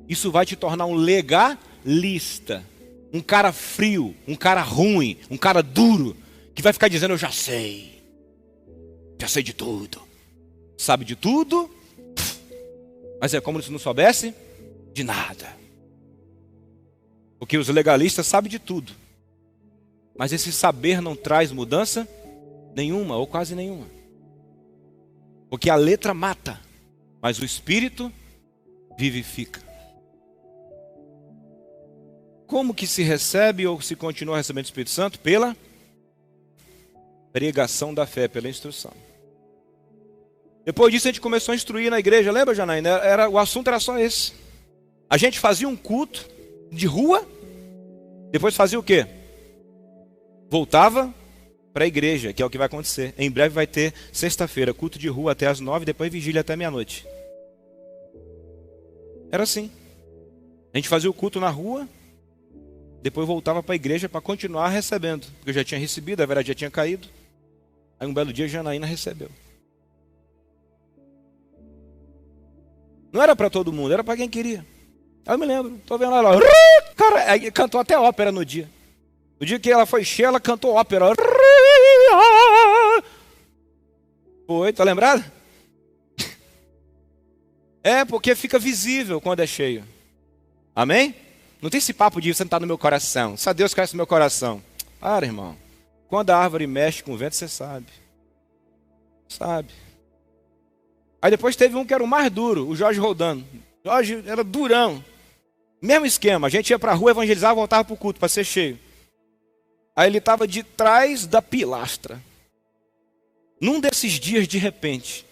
Isso vai te tornar um legalista. Um cara frio, um cara ruim, um cara duro. Que vai ficar dizendo, eu já sei. Já sei de tudo. Sabe de tudo. Mas é como se não soubesse de nada. Porque os legalistas sabem de tudo. Mas esse saber não traz mudança nenhuma, ou quase nenhuma. Porque a letra mata, mas o Espírito vivifica. Como que se recebe ou se continua recebendo o Espírito Santo? Pela pregação da fé, pela instrução. Depois disso a gente começou a instruir na igreja, lembra, Janaína? O assunto era só esse. A gente fazia um culto de rua, depois fazia o quê? Voltava para a igreja, que é o que vai acontecer. Em breve vai ter sexta-feira, culto de rua até as 9, depois vigília até meia-noite. Era assim. A gente fazia o culto na rua, depois voltava para a igreja para continuar recebendo. Porque eu já tinha recebido, a Vera já tinha caído. Aí um belo dia a Janaína recebeu. Não era para todo mundo, era para quem queria. Aí eu me lembro, tô vendo ela lá. Cara, aí cantou até ópera no dia. No dia que ela foi cheia, ela cantou ópera. Foi, tá lembrado? É, porque fica visível quando é cheio. Amém? Não tem esse papo de você não está no meu coração. Só Deus conhece o meu coração. Para, irmão. Quando a árvore mexe com o vento, você sabe. Sabe. Aí depois teve um que era o mais duro, o Jorge Rodando. Jorge era durão. Mesmo esquema, a gente ia para a rua, evangelizava, voltava para o culto, para ser cheio. Aí ele estava de trás da pilastra. Num desses dias, de repente,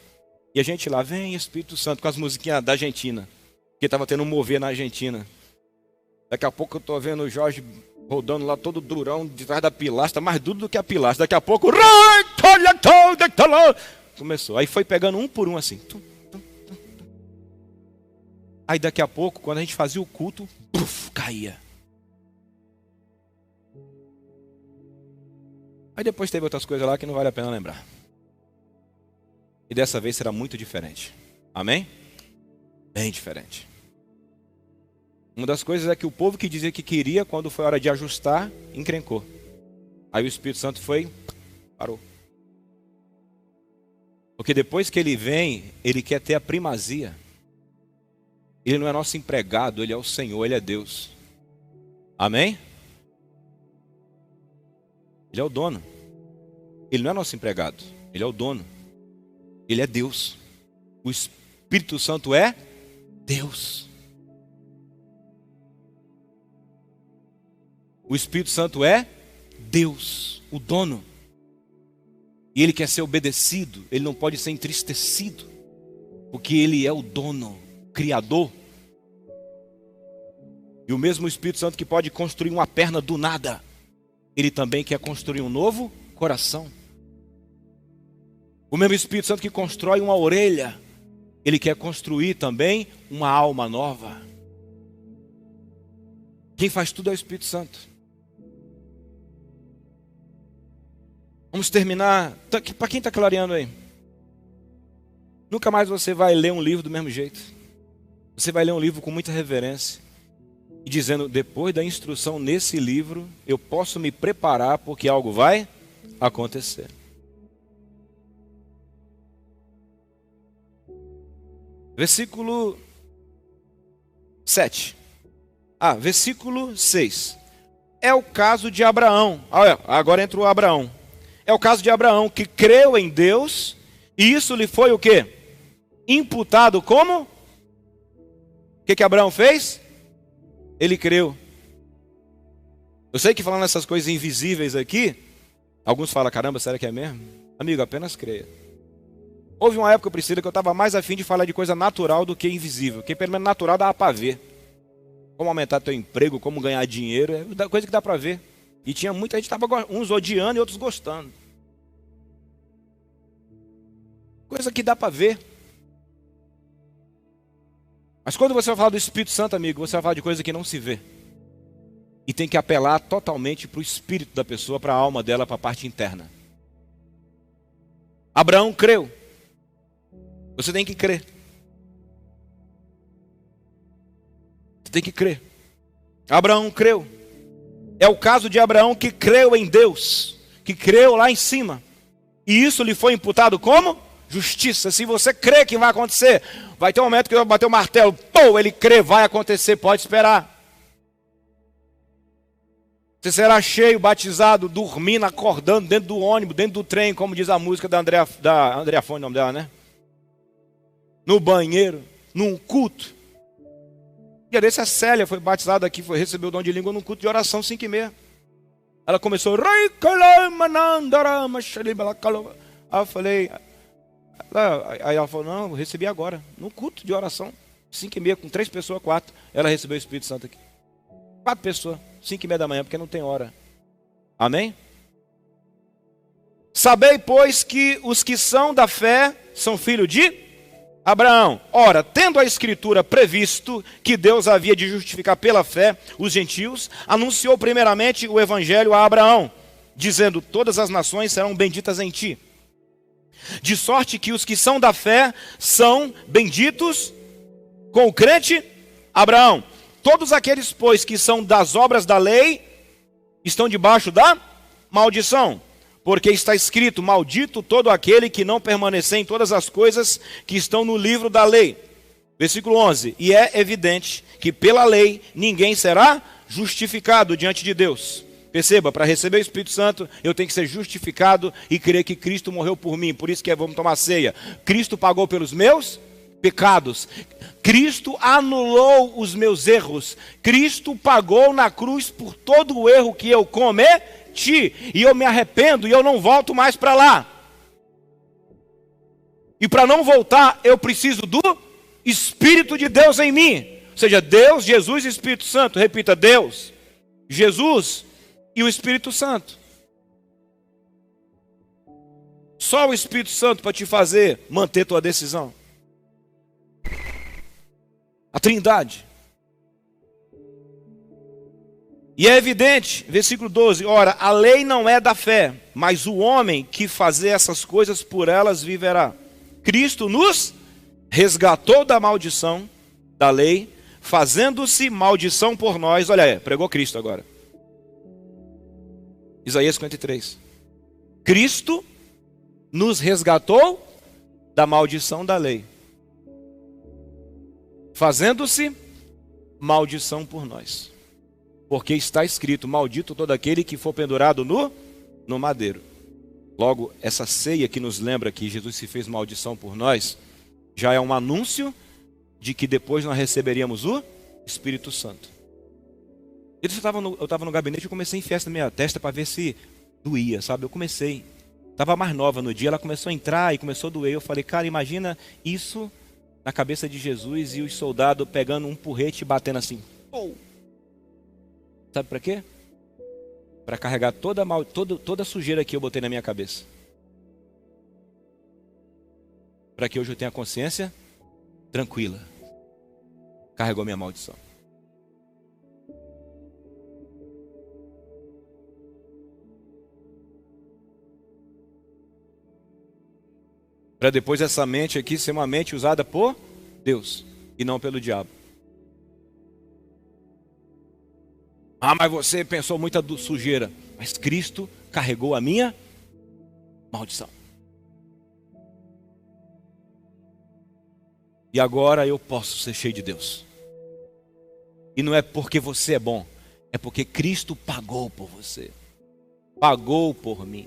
e a gente lá, vem Espírito Santo, com as musiquinhas da Argentina, que estava tendo um mover na Argentina. Daqui a pouco eu estou vendo o Jorge rodando lá todo durão, de trás da pilastra, mais duro do que a pilastra. Daqui a pouco, começou. Aí foi pegando um por um assim. Aí daqui a pouco, quando a gente fazia o culto, caía. Aí depois teve outras coisas lá que não vale a pena lembrar. E dessa vez será muito diferente. Amém? Bem diferente. Uma das coisas é que o povo que dizia que queria, quando foi hora de ajustar, encrencou. Aí o Espírito Santo foi, parou. Porque depois que ele vem, ele quer ter a primazia. Ele não é nosso empregado, ele é o Senhor, ele é Deus. Amém? Ele é o dono. Ele não é nosso empregado, ele é o dono. Ele é Deus. O Espírito Santo é Deus. O Espírito Santo é Deus, o dono. E ele quer ser obedecido, ele não pode ser entristecido, porque ele é o dono, o criador. E o mesmo Espírito Santo que pode construir uma perna do nada, ele também quer construir um novo coração. O mesmo Espírito Santo que constrói uma orelha, ele quer construir também uma alma nova. Quem faz tudo é o Espírito Santo. Vamos terminar. Para quem está clareando aí? Nunca mais você vai ler um livro do mesmo jeito. Você vai ler um livro com muita reverência. E dizendo, depois da instrução nesse livro, eu posso me preparar porque algo vai acontecer. Versículo 7. Versículo 6. É o caso de Abraão. Olha, agora entrou Abraão. É o caso de Abraão que creu em Deus e isso lhe foi o quê? Imputado como? O que Abraão fez? Ele creu. Eu sei que falando essas coisas invisíveis aqui, alguns falam, caramba, será que é mesmo? Amigo, apenas creia. Houve uma época, Priscila, que eu estava mais afim de falar de coisa natural do que invisível. Porque pelo menos natural dava para ver. Como aumentar teu emprego, como ganhar dinheiro, é coisa que dá para ver. E tinha muita gente que estava uns odiando e outros gostando. Coisa que dá para ver. Mas quando você vai falar do Espírito Santo, amigo, você vai falar de coisa que não se vê. E tem que apelar totalmente para o espírito da pessoa, para a alma dela, para a parte interna. Abraão creu. Você tem que crer. Você tem que crer. Abraão creu. É o caso de Abraão que creu em Deus, que creu lá em cima. E isso lhe foi imputado como? Justiça. Se você crê que vai acontecer, vai ter um momento que vai bater o martelo. Pô, ele crê, vai acontecer, pode esperar. Você será cheio, batizado, dormindo, acordando, dentro do ônibus, dentro do trem, como diz a música da Andrea Fone, o nome dela, né? No banheiro, num culto. Dia desse a Célia foi batizada aqui, recebeu o dom de língua num culto de oração 5h30. Ela começou. Aí eu falei. Aí ela falou, não, eu recebi agora, no culto de oração, 5h30, com 3 pessoas, 4. Ela recebeu o Espírito Santo aqui. 4 pessoas, 5h30 da manhã, porque não tem hora. Amém? Sabei, pois, que os que são da fé são filhos de Abraão. Ora, tendo a Escritura previsto que Deus havia de justificar pela fé os gentios, anunciou primeiramente o Evangelho a Abraão, dizendo, todas as nações serão benditas em ti. De sorte que os que são da fé são benditos com o crente Abraão. Todos aqueles, pois, que são das obras da lei, estão debaixo da maldição. Porque está escrito, maldito todo aquele que não permanecer em todas as coisas que estão no livro da lei Versículo 11. E é evidente que pela lei ninguém será justificado diante de Deus. Perceba, para receber o Espírito Santo, eu tenho que ser justificado e crer que Cristo morreu por mim. Por isso que vamos tomar ceia. Cristo pagou pelos meus pecados. Cristo anulou os meus erros. Cristo pagou na cruz por todo o erro que eu cometi. E eu me arrependo e eu não volto mais para lá. E para não voltar, eu preciso do Espírito de Deus em mim. Ou seja, Deus, Jesus e Espírito Santo. Repita, Deus, Jesus e o Espírito Santo. Só o Espírito Santo para te fazer manter tua decisão. A Trindade. E é evidente, versículo 12, ora, a lei não é da fé, mas o homem que fazer essas coisas por elas viverá. Cristo nos resgatou da maldição da lei, fazendo-se maldição por nós. Olha aí, pregou Cristo agora. Isaías 53. Cristo nos resgatou da maldição da lei, fazendo-se maldição por nós. Porque está escrito, maldito todo aquele que for pendurado no madeiro. Logo, essa ceia que nos lembra que Jesus se fez maldição por nós, já é um anúncio de que depois nós receberíamos o Espírito Santo. Eu estava no gabinete e comecei a enfiar essa na minha testa para ver se doía, sabe? Eu comecei, estava mais nova no dia, ela começou a entrar e começou a doer. Eu falei, cara, imagina isso na cabeça de Jesus e os soldados pegando um porrete e batendo assim. Oh! Sabe para quê? Para carregar toda a sujeira que eu botei na minha cabeça. Para que hoje eu tenha a consciência tranquila. Carregou minha maldição. Para depois essa mente aqui ser uma mente usada por Deus e não pelo diabo. Ah, mas você pensou muita sujeira. Mas Cristo carregou a minha maldição. E agora eu posso ser cheio de Deus. E não é porque você é bom, é porque Cristo pagou por você. Pagou por mim.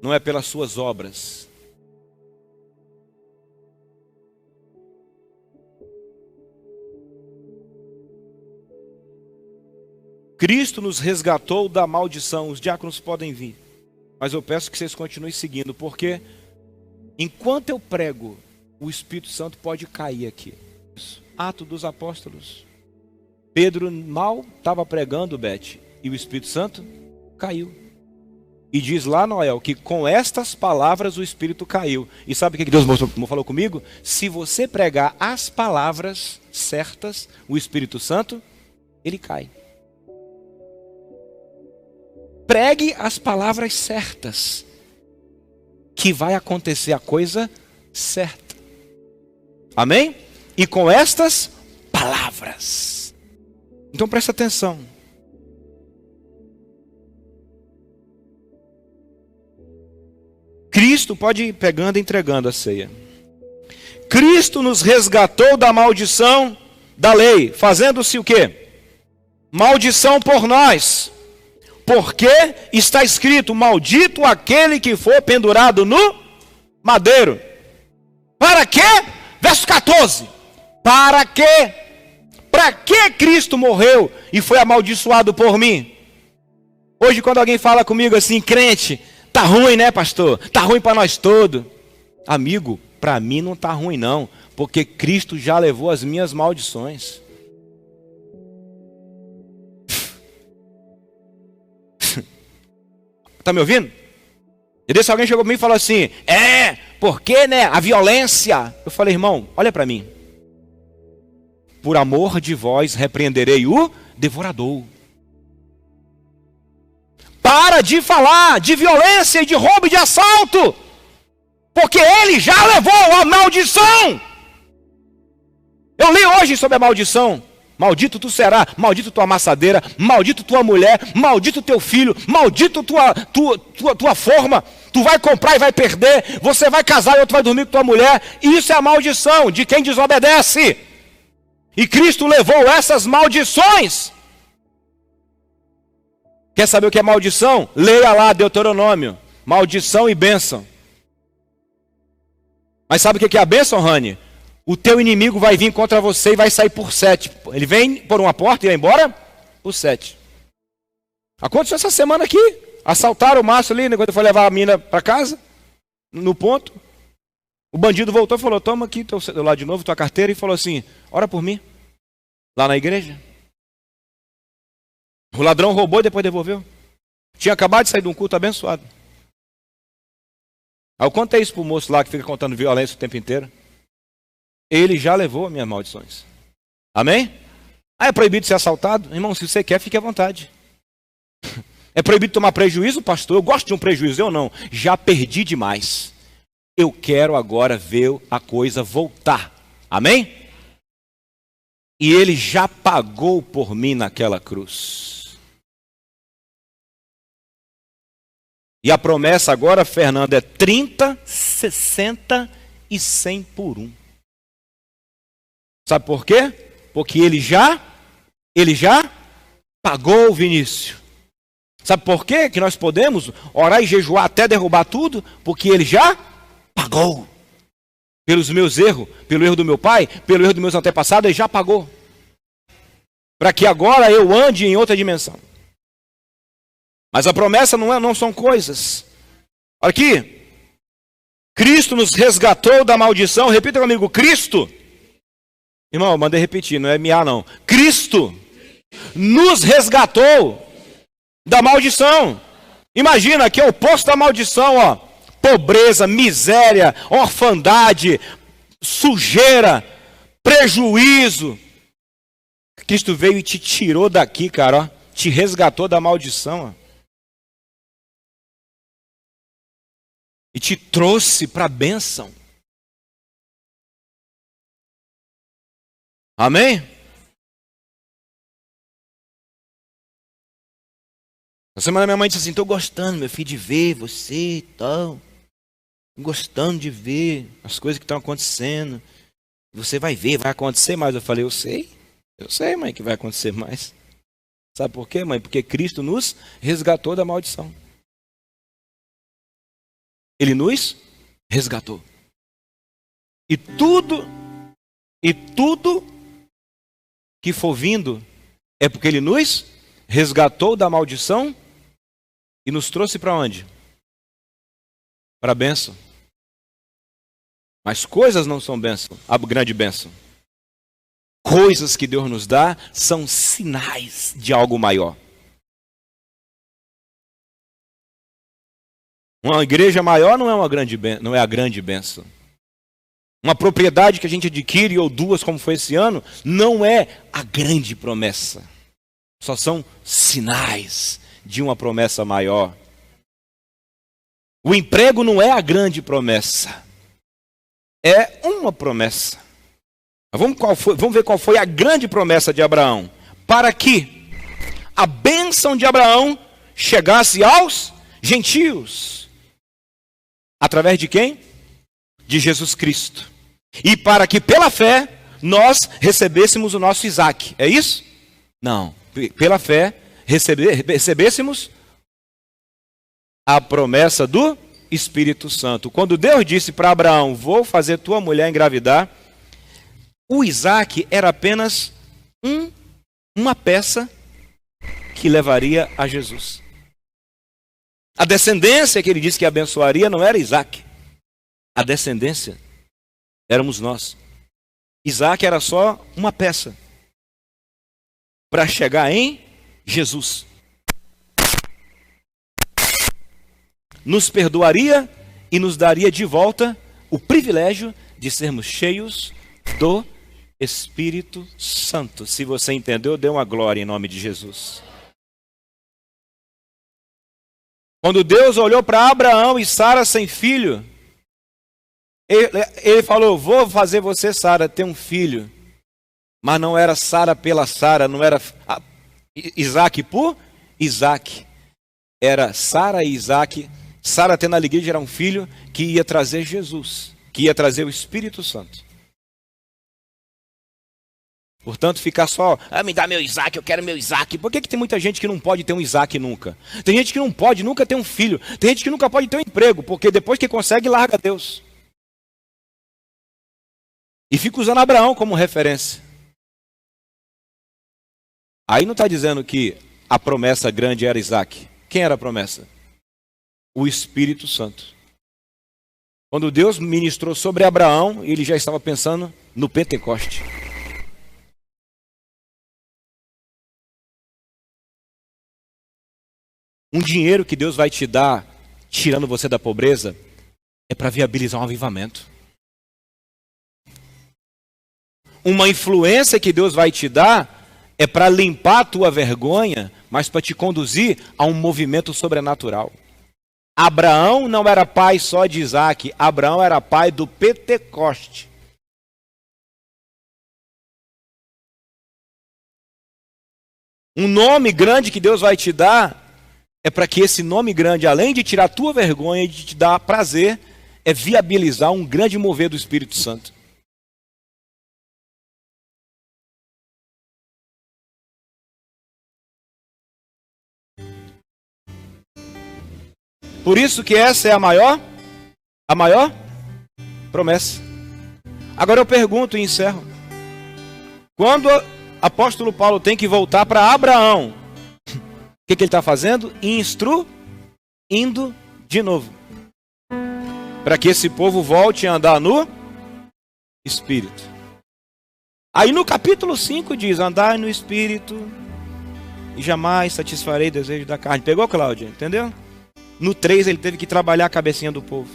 Não é pelas suas obras. Cristo nos resgatou da maldição. Os diáconos podem vir. Mas eu peço que vocês continuem seguindo, porque enquanto eu prego, o Espírito Santo pode cair aqui. Atos dos Apóstolos. Pedro mal estava pregando, Beth, e o Espírito Santo caiu. E diz lá, Noel, que com estas palavras o Espírito caiu. E sabe o que Deus falou comigo? Se você pregar as palavras certas, o Espírito Santo, ele cai. Pregue as palavras certas, que vai acontecer a coisa certa. Amém? E com estas palavras. Então presta atenção. Cristo pode ir pegando e entregando a ceia. Cristo nos resgatou da maldição da lei, fazendo-se o quê? Maldição por nós. Porque está escrito, maldito aquele que for pendurado no madeiro. Para quê? Verso 14. Para quê? Para que Cristo morreu e foi amaldiçoado por mim? Hoje quando alguém fala comigo assim, crente, tá ruim, né, pastor? Tá ruim para nós todos. Amigo, para mim não tá ruim não, porque Cristo já levou as minhas maldições. Tá me ouvindo? E desse alguém chegou para mim e falou assim, porque, né, a violência. Eu falei, irmão, olha para mim. Por amor de vós repreenderei o devorador. Para de falar de violência e de roubo e de assalto. Porque ele já levou a maldição. Eu li hoje sobre a maldição. maldito tu será, maldito tua amassadeira, maldito tua mulher, maldito teu filho, maldito tua forma, tu vai comprar e vai perder, você vai casar e outro vai dormir com tua mulher, isso é a maldição de quem desobedece. E Cristo levou essas maldições. Quer saber o que é maldição? Leia lá Deuteronômio, maldição e bênção. Mas sabe o que é a bênção, Rani? O teu inimigo vai vir contra você e vai sair por 7. Ele vem por uma porta e vai embora por 7. Aconteceu essa semana aqui. Assaltaram o Márcio ali, quando foi levar a mina para casa, no ponto. O bandido voltou e falou, toma aqui teu celular de novo, tua carteira, e falou assim, ora por mim, lá na igreja. O ladrão roubou e depois devolveu. Tinha acabado de sair de um culto abençoado. Aí eu contei isso pro moço lá que fica contando violência o tempo inteiro. Ele já levou as minhas maldições. Amém? Ah, é proibido ser assaltado? Irmão, se você quer, fique à vontade. É proibido tomar prejuízo, pastor? Eu gosto de um prejuízo, eu não. Já perdi demais. Eu quero agora ver a coisa voltar. Amém? E ele já pagou por mim naquela cruz. E a promessa agora, Fernando, é 30, 60 e 100 por 1. Sabe por quê? Porque ele já pagou, Vinícius. Sabe por quê que nós podemos orar e jejuar até derrubar tudo? Porque ele já pagou. Pelos meus erros, pelo erro do meu pai, pelo erro dos meus antepassados, ele já pagou. Para que agora eu ande em outra dimensão. Mas a promessa não são coisas. Olha aqui. Cristo nos resgatou da maldição. Repita comigo, Cristo. Irmão, mandei repetir, não é miar não. Cristo nos resgatou da maldição. Imagina que é o oposto da maldição, ó. Pobreza, miséria, orfandade, sujeira, prejuízo. Cristo veio e te tirou daqui, cara, ó. Te resgatou da maldição, ó. E te trouxe para a bênção. Amém? Na semana minha mãe disse assim, estou gostando, meu filho, de ver você e tal. Gostando de ver as coisas que estão acontecendo. Você vai ver, vai acontecer mais. Eu falei, eu sei, mãe, que vai acontecer mais. Sabe por quê, mãe? Porque Cristo nos resgatou da maldição. Ele nos resgatou. E tudo que for vindo é porque ele nos resgatou da maldição e nos trouxe para onde? Para a bênção. Mas coisas não são bênção, a grande bênção. Coisas que Deus nos dá são sinais de algo maior. Uma igreja maior não é a grande bênção. Uma propriedade que a gente adquire, ou duas, como foi esse ano, não é a grande promessa. Só são sinais de uma promessa maior. O emprego não é a grande promessa. É uma promessa. Vamos ver qual foi a grande promessa de Abraão. Para que a bênção de Abraão chegasse aos gentios. Através de quem? De Jesus Cristo. E para que pela fé nós recebêssemos o nosso Isaac. É isso? Não. Pela fé recebêssemos a promessa do Espírito Santo. Quando Deus disse para Abraão, vou fazer tua mulher engravidar, o Isaac era apenas uma peça que levaria a Jesus. A descendência que ele disse que abençoaria não era Isaac. A descendência éramos nós. Isaac era só uma peça para chegar em Jesus. Nos perdoaria e nos daria de volta o privilégio de sermos cheios do Espírito Santo. Se você entendeu, dê uma glória em nome de Jesus. Quando Deus olhou para Abraão e Sara sem filho, ele falou, vou fazer você, Sara, ter um filho. Mas não era Sara pela Sara, não era Isaac por Isaac. Era Sara e Isaac, Sara tendo a alegria de gerar um filho que ia trazer Jesus, que ia trazer o Espírito Santo. Portanto, ficar só, me dá meu Isaac, eu quero meu Isaac. Por que tem muita gente que não pode ter um Isaac nunca? Tem gente que não pode nunca ter um filho. Tem gente que nunca pode ter um emprego, porque depois que consegue, larga Deus. E fica usando Abraão como referência. Aí não está dizendo que a promessa grande era Isaac. Quem era a promessa? O Espírito Santo. Quando Deus ministrou sobre Abraão, ele já estava pensando no Pentecoste. Um dinheiro que Deus vai te dar, tirando você da pobreza, é para viabilizar um avivamento. Uma influência que Deus vai te dar é para limpar a tua vergonha, mas para te conduzir a um movimento sobrenatural. Abraão não era pai só de Isaac, Abraão era pai do Pentecoste. Um nome grande que Deus vai te dar é para que esse nome grande, além de tirar a tua vergonha e de te dar prazer, é viabilizar um grande mover do Espírito Santo. Por isso que essa é a maior promessa. Agora eu pergunto e encerro. Quando o apóstolo Paulo tem que voltar para Abraão, o que ele está fazendo? Indo de novo. Para que esse povo volte a andar no Espírito. Aí no capítulo 5 diz, andai no Espírito e jamais satisfarei o desejo da carne. Pegou, Cláudia? Entendeu? No 3 ele teve que trabalhar a cabecinha do povo.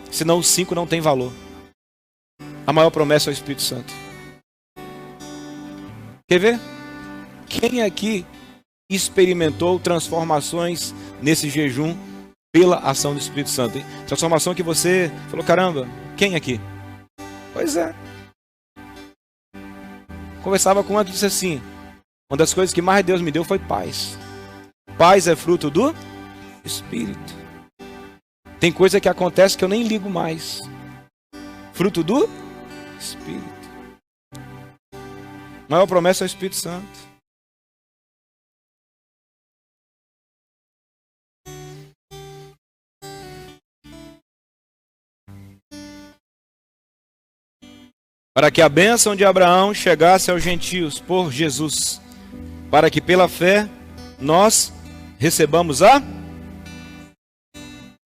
Senão o 5 não tem valor. A maior promessa é o Espírito Santo. Quer ver? Quem aqui experimentou transformações nesse jejum pela ação do Espírito Santo? Hein? Transformação que você falou, caramba, quem aqui? Pois é. Conversava com um que disse assim, uma das coisas que mais Deus me deu foi paz. Paz é fruto do Espírito. Tem coisa que acontece que eu nem ligo mais. Fruto do Espírito. A maior promessa é o Espírito Santo. Para que a bênção de Abraão chegasse aos gentios por Jesus, para que pela fé nós recebamos a...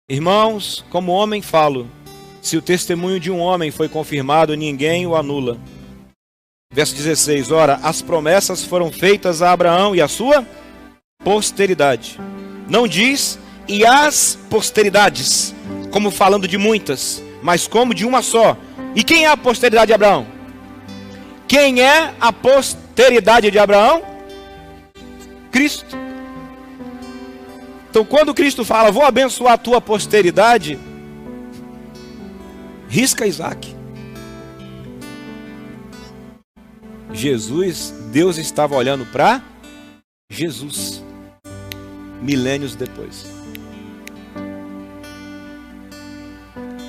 Irmãos, como homem falo, se o testemunho de um homem foi confirmado, ninguém o anula. Verso 16, ora, as promessas foram feitas a Abraão e a sua posteridade. Não diz, e as posteridades, como falando de muitas, mas como de uma só. E quem é a posteridade de Abraão? Quem é a posteridade de Abraão? Cristo. Então quando Cristo fala, vou abençoar a tua posteridade, risca Isaac. Jesus, Deus estava olhando para Jesus, milênios depois.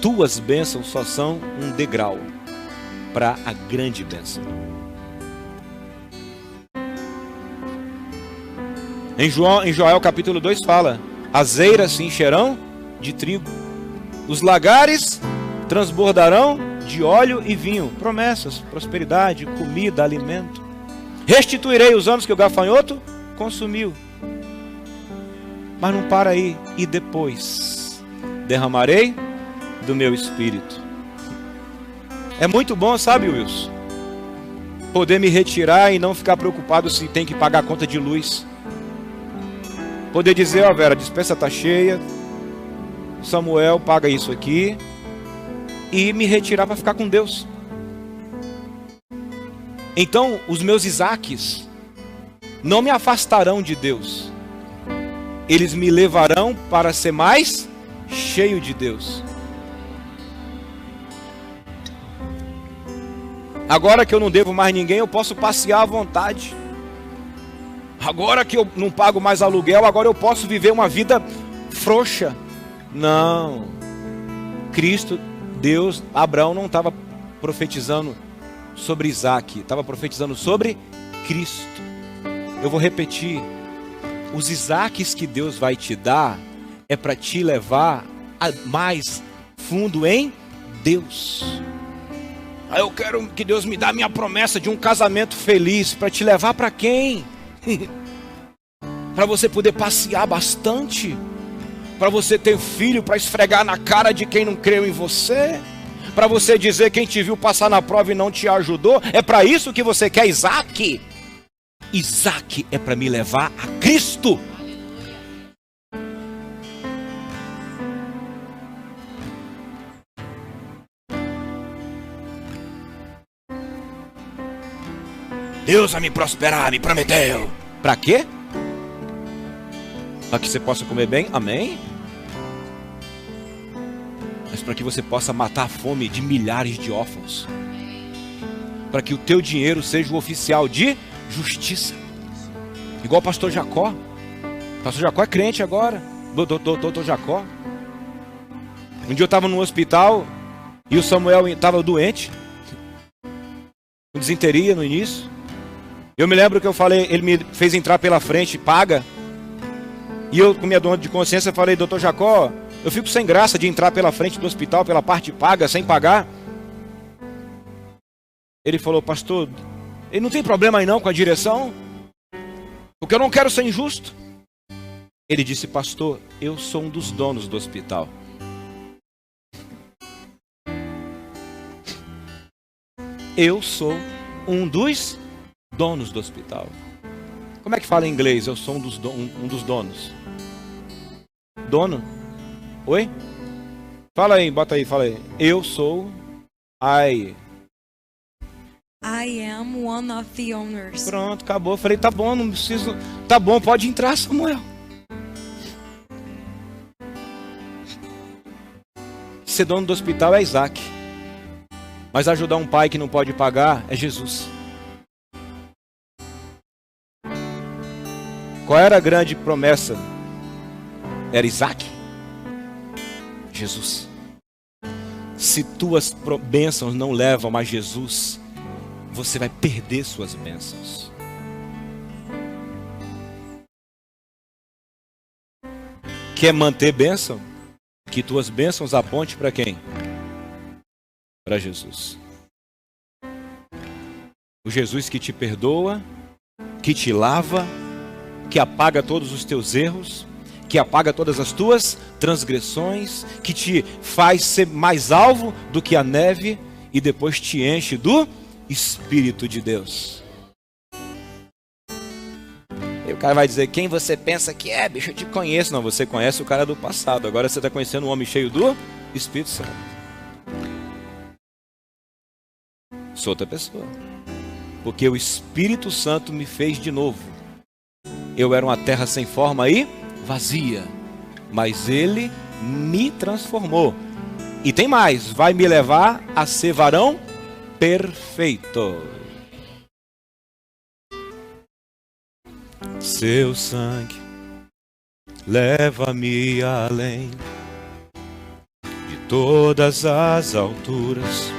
Tuas bênçãos só são um degrau para a grande bênção. Em Joel capítulo 2 fala, as eiras se encherão de trigo, os lagares transbordarão de óleo e vinho. Promessas, prosperidade, comida, alimento. Restituirei os anos que o gafanhoto consumiu. Mas não para aí. E depois derramarei do meu espírito. É muito bom, sabe, Wilson? Poder me retirar e não ficar preocupado se tem que pagar a conta de luz. Poder dizer, ó Vera, a despensa está cheia, Samuel paga isso aqui, e me retirar para ficar com Deus. Então, os meus Isaques não me afastarão de Deus. Eles me levarão para ser mais cheio de Deus. Agora que eu não devo mais ninguém, eu posso passear à vontade. Agora que eu não pago mais aluguel, agora eu posso viver uma vida frouxa. Não. Cristo, Deus, Abraão não estava profetizando sobre Isaac, estava profetizando sobre Cristo. Eu vou repetir. Os Isaques que Deus vai te dar é para te levar a mais fundo em Deus. Eu quero que Deus me dê a minha promessa de um casamento feliz. Para te levar para quem? Para você poder passear bastante? Para você ter filho para esfregar na cara de quem não creu em você? Para você dizer quem te viu passar na prova e não te ajudou? É para isso que você quer Isaac? Isaac é para me levar a Cristo. Deus vai me prosperar, me prometeu. Para quê? Para que você possa comer bem, amém? Mas para que você possa matar a fome de milhares de órfãos. Para que o teu dinheiro seja o oficial de justiça. Igual o pastor Jacó. O pastor Jacó é crente agora. Doutor Jacó. Um dia eu estava no hospital e o Samuel estava doente, com desinteria no início. Eu me lembro que eu falei, ele me fez entrar pela frente, paga. E eu, com minha dor de consciência, falei, doutor Jacó, eu fico sem graça de entrar pela frente do hospital, pela parte paga, sem pagar. Ele falou, pastor, ele não tem problema aí não com a direção, porque eu não quero ser injusto. Ele disse, pastor, eu sou um dos donos do hospital. Eu sou um dos donos do hospital. Como é que fala em inglês? Eu sou um dos donos. Dono? Oi? Fala aí, bota aí, fala aí. Eu sou I am one of the owners. Pronto, acabou. Eu falei, tá bom, não preciso. Tá bom, pode entrar, Samuel. Ser dono do hospital é Isaac. Mas ajudar um pai que não pode pagar é Jesus. Qual era a grande promessa? Era Isaac? Jesus. Se tuas bênçãos não levam a Jesus, você vai perder suas bênçãos. Quer manter bênção? Que tuas bênçãos aponte para quem? Para Jesus. O Jesus que te perdoa, que te lava, que apaga todos os teus erros, que apaga todas as tuas transgressões, que te faz ser mais alvo do que a neve e depois te enche do Espírito de Deus. E o cara vai dizer, quem você pensa que é? Bicho, eu te conheço. Não, você conhece o cara do passado. Agora você está conhecendo um homem cheio do Espírito Santo. Sou outra pessoa. Porque o Espírito Santo me fez de novo. Eu era uma terra sem forma e vazia, mas Ele me transformou. E tem mais, vai me levar a ser varão perfeito. Seu sangue leva-me além de todas as alturas.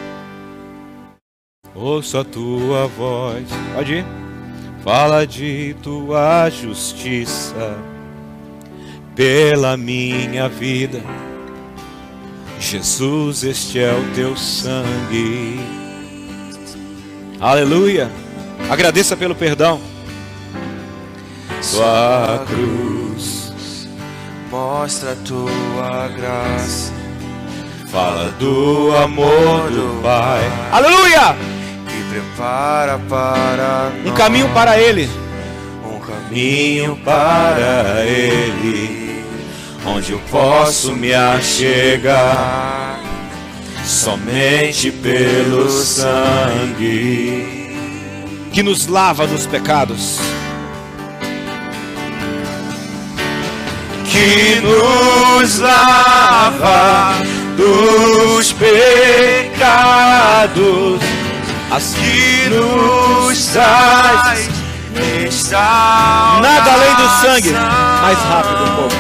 Ouço a tua voz. Pode ir. Fala de tua justiça pela minha vida. Jesus, este é o teu sangue. Aleluia. Agradeça pelo perdão. Tua cruz mostra a tua graça. Fala do amor do Pai. Aleluia. Prepara para um caminho para Ele, um caminho para Ele, onde eu posso me achegar somente pelo sangue que nos lava dos pecados, que nos lava dos pecados. que nos traz restauração. Nada além do sangue. Mais rápido um pouco.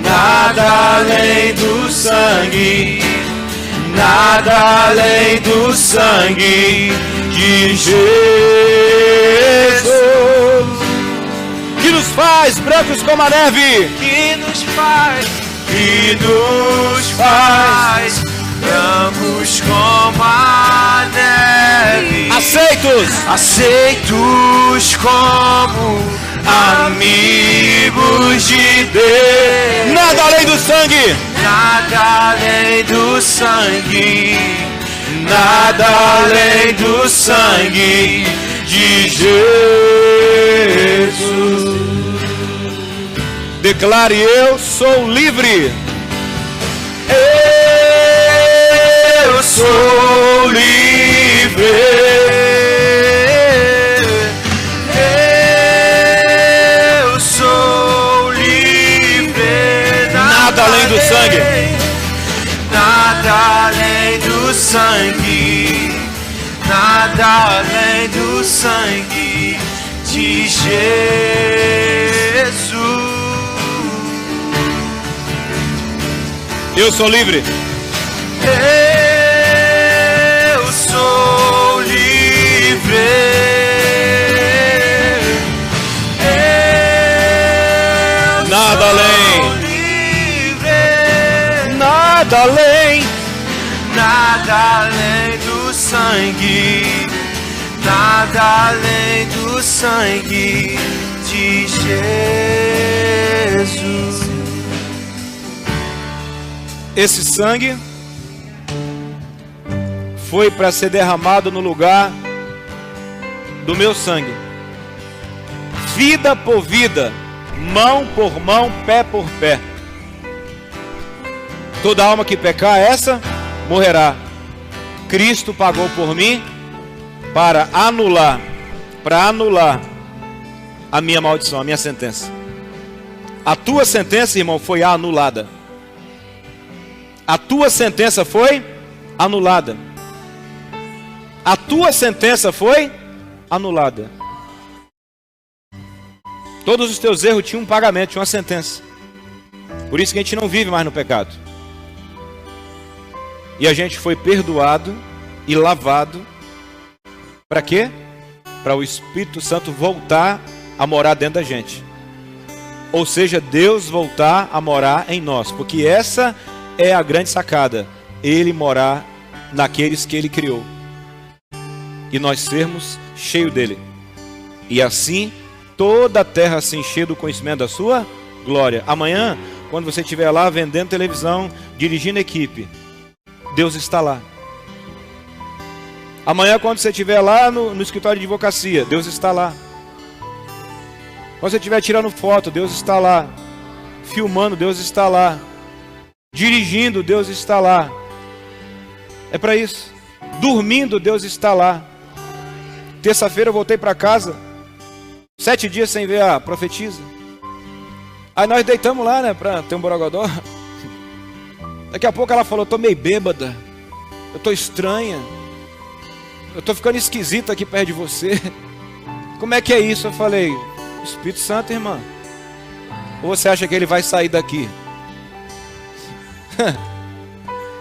Nada além do sangue, nada além do sangue de Jesus, Que nos faz brancos como a neve. que nos faz brancos como a neve, aceitos como amigos de Deus. Nada além do sangue. Nada além do sangue, nada além do sangue de Jesus. Declare: eu sou livre. Eu sou livre. Eu sou livre. Nada além do sangue. Nada além do sangue. Nada além do sangue de Jesus. Eu sou livre. Eu sou livre. Nada além. Livre. Nada além. Nada além do sangue. Nada além do sangue de Jesus. Esse sangue foi para ser derramado no lugar do meu sangue. Vida por vida, mão por mão, pé por pé. Toda alma que pecar, essa morrerá. Cristo pagou por mim para anular a minha maldição, a minha sentença. A tua sentença, irmão, foi anulada. A tua sentença foi anulada. A tua sentença foi anulada. Todos os teus erros tinham um pagamento, tinham uma sentença. Por isso que a gente não vive mais no pecado. E a gente foi perdoado e lavado. Para quê? Para o Espírito Santo voltar a morar dentro da gente. Ou seja, Deus voltar a morar em nós. Porque essa é a grande sacada. Ele morar naqueles que Ele criou. E nós sermos cheios dele. E assim, toda a terra se encher do conhecimento da sua glória. Amanhã, quando você estiver lá vendendo televisão, dirigindo equipe, Deus está lá. Amanhã, quando você estiver lá no escritório de advocacia, Deus está lá. Quando você estiver tirando foto, Deus está lá. Filmando, Deus está lá. Dirigindo, Deus está lá. É para isso. Dormindo, Deus está lá. Terça-feira eu voltei para casa, 7 dias sem ver a profetisa. Aí nós deitamos lá, né, para ter um borogodó. Daqui a pouco ela falou: tô meio bêbada, eu tô estranha, eu tô ficando esquisita aqui perto de você. Como é que é isso? Eu falei: Espírito Santo, irmã. Ou você acha que ele vai sair daqui?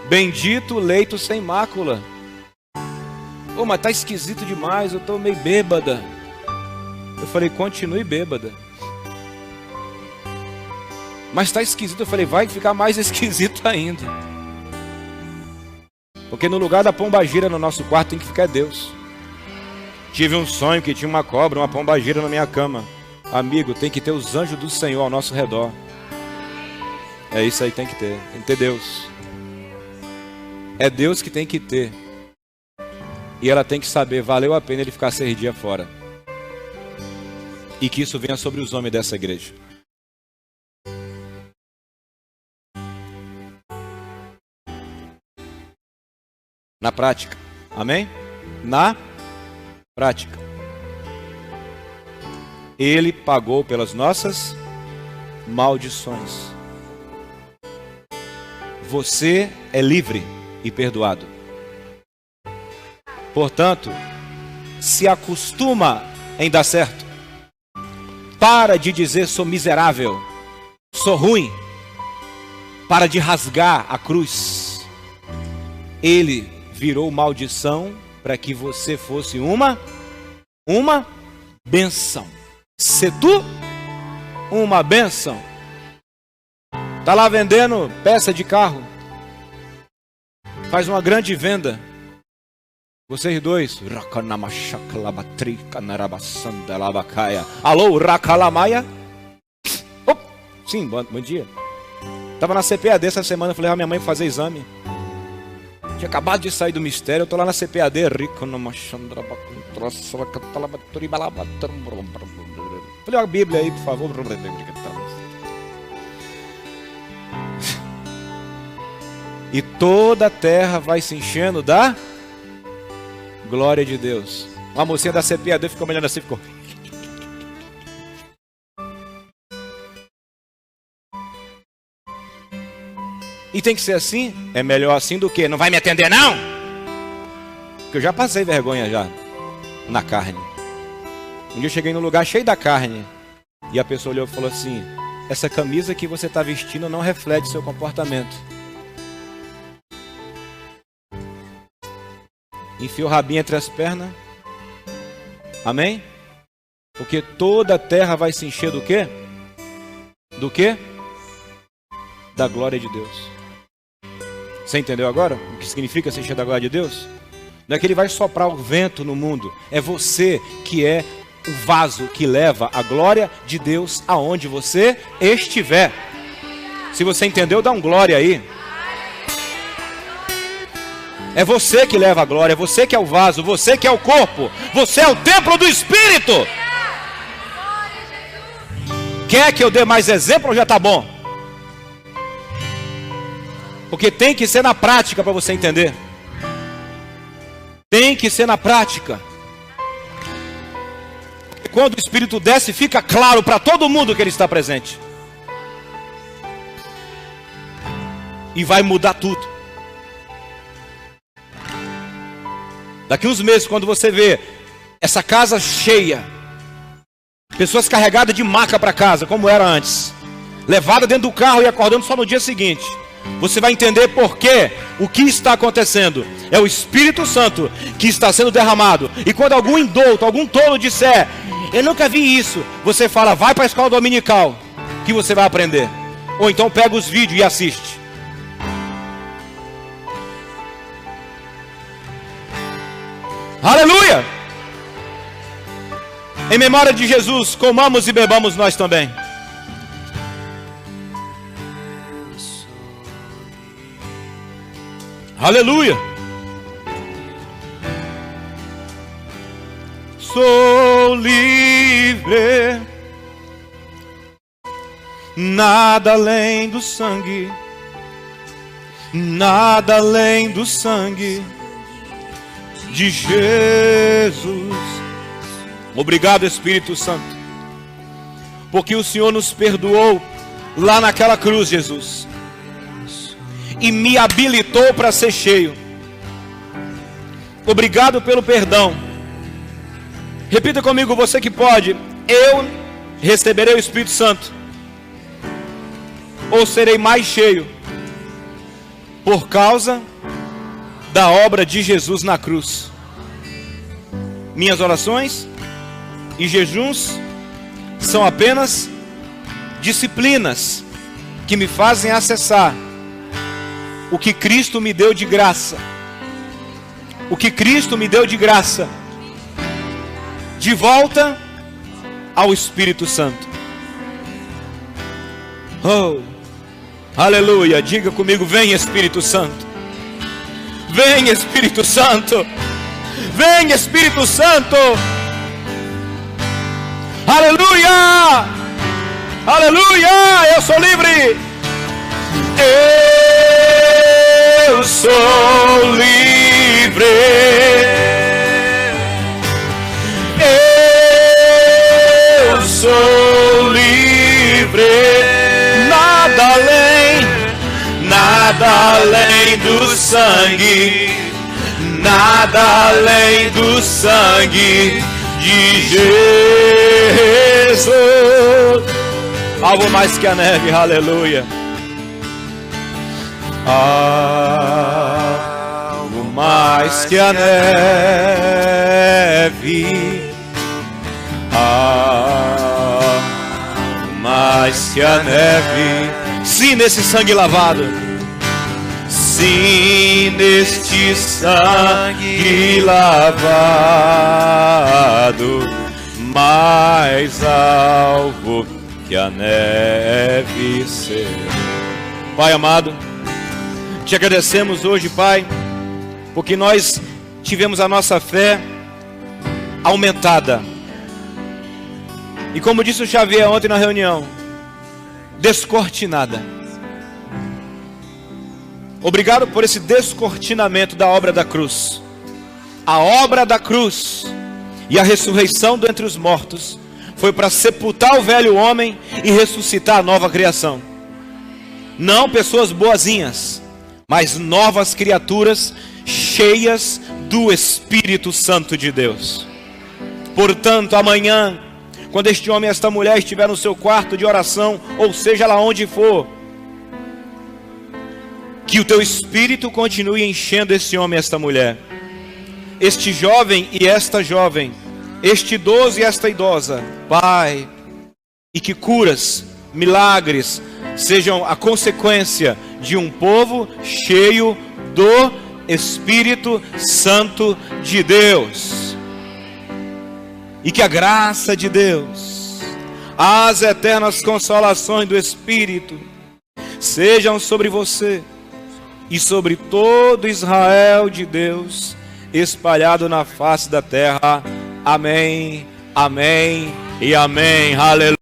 Bendito o leito sem mácula. Ô, mas tá esquisito demais, eu tô meio bêbada. Eu falei: continue bêbada. Mas tá esquisito. Eu falei: vai ficar mais esquisito ainda. Porque no lugar da pombagira no nosso quarto tem que ficar Deus. Tive um sonho que tinha uma cobra, uma pombagira na minha cama. Amigo, tem que ter os anjos do Senhor ao nosso redor. É isso aí, tem que ter Deus. É Deus que tem que ter. E ela tem que saber, valeu a pena ele ficar 6 dias fora. E que isso venha sobre os homens dessa igreja. Na prática. Amém? Na prática. Ele pagou pelas nossas maldições. Você é livre e perdoado. Portanto, se acostuma em dar certo. Para de dizer sou miserável, sou ruim. Para de rasgar a cruz. Ele virou maldição para que você fosse uma bênção. Se tu uma bênção. Tá lá vendendo peça de carro. Faz uma grande venda. Vocês dois. Alô, Rakalamaia? Oh, sim, bom dia. Tava na CPAD essa semana, falei, minha mãe fazer exame. Tinha acabado de sair do mistério, eu tô lá na CPAD. Falei, a Bíblia aí, por favor. E toda a terra vai se enchendo da glória de Deus. Uma mocinha da CPAD ficou olhando assim, ficou. E tem que ser assim? É melhor assim do que não vai me atender não? Porque eu já passei vergonha já na carne. Um dia eu cheguei num lugar cheio da carne e a pessoa olhou e falou assim: essa camisa que você está vestindo não reflete seu comportamento. Enfia o rabinho entre as pernas. Amém? Porque toda a terra vai se encher do quê? Do quê? Da glória de Deus. Você entendeu agora o que significa se encher da glória de Deus? Não é que ele vai soprar o vento no mundo. É você que é o vaso que leva a glória de Deus aonde você estiver. Se você entendeu, dá um glória aí. É você que leva a glória, é você que é o vaso, você que é o corpo, você é o templo do Espírito. Quer que eu dê mais exemplo ou já está bom? Porque tem que ser na prática para você entender. Tem que ser na prática. Quando o Espírito desce, fica claro para todo mundo que ele está presente. E vai mudar tudo. Daqui uns meses, quando você vê essa casa cheia, pessoas carregadas de maca para casa, como era antes, levada dentro do carro e acordando só no dia seguinte, você vai entender por que o que está acontecendo. É o Espírito Santo que está sendo derramado. E quando algum indouto, algum tolo disser, eu nunca vi isso, você fala, vai para a escola dominical, que você vai aprender. Ou então pega os vídeos e assiste. Aleluia! Em memória de Jesus, comamos e bebamos nós também. Aleluia! Sou livre, nada além do sangue, nada além do sangue de Jesus. Obrigado, Espírito Santo, porque o Senhor nos perdoou lá naquela cruz, Jesus, e me habilitou para ser cheio. Obrigado pelo perdão. Repita comigo, você que pode. Eu receberei o Espírito Santo, ou serei mais cheio por causa da obra de Jesus na cruz. Minhas orações e jejuns são apenas disciplinas que me fazem acessar o que Cristo me deu de graça. O que Cristo me deu de graça. De volta ao Espírito Santo. Oh, aleluia. Diga comigo, vem Espírito Santo. Vem Espírito Santo. Vem Espírito Santo. Aleluia. Aleluia. Eu sou livre. Eu sou livre. Eu sou livre. Nada além do sangue, nada além do sangue de Jesus. Algo mais que a neve, aleluia. Algo mais que a neve, algo mais que a neve. Sim, nesse sangue lavado. Sim, neste sangue lavado, mais alvo que a neve ser. Pai amado, te agradecemos hoje, Pai, porque nós tivemos a nossa fé aumentada. E como disse o Xavier ontem na reunião, descortinada. Obrigado por esse descortinamento da obra da cruz. A obra da cruz e a ressurreição do entre os mortos foi para sepultar o velho homem e ressuscitar a nova criação. Não pessoas boazinhas, mas novas criaturas cheias do Espírito Santo de Deus. Portanto, amanhã, quando este homem e esta mulher estiver no seu quarto de oração, ou seja lá onde for, que o teu Espírito continue enchendo esse homem e esta mulher, este jovem e esta jovem, este idoso e esta idosa, Pai, e que curas, milagres sejam a consequência de um povo cheio do Espírito Santo de Deus. E que a graça de Deus, as eternas consolações do Espírito sejam sobre você e sobre todo Israel de Deus espalhado na face da terra. Amém, amém e amém. Aleluia.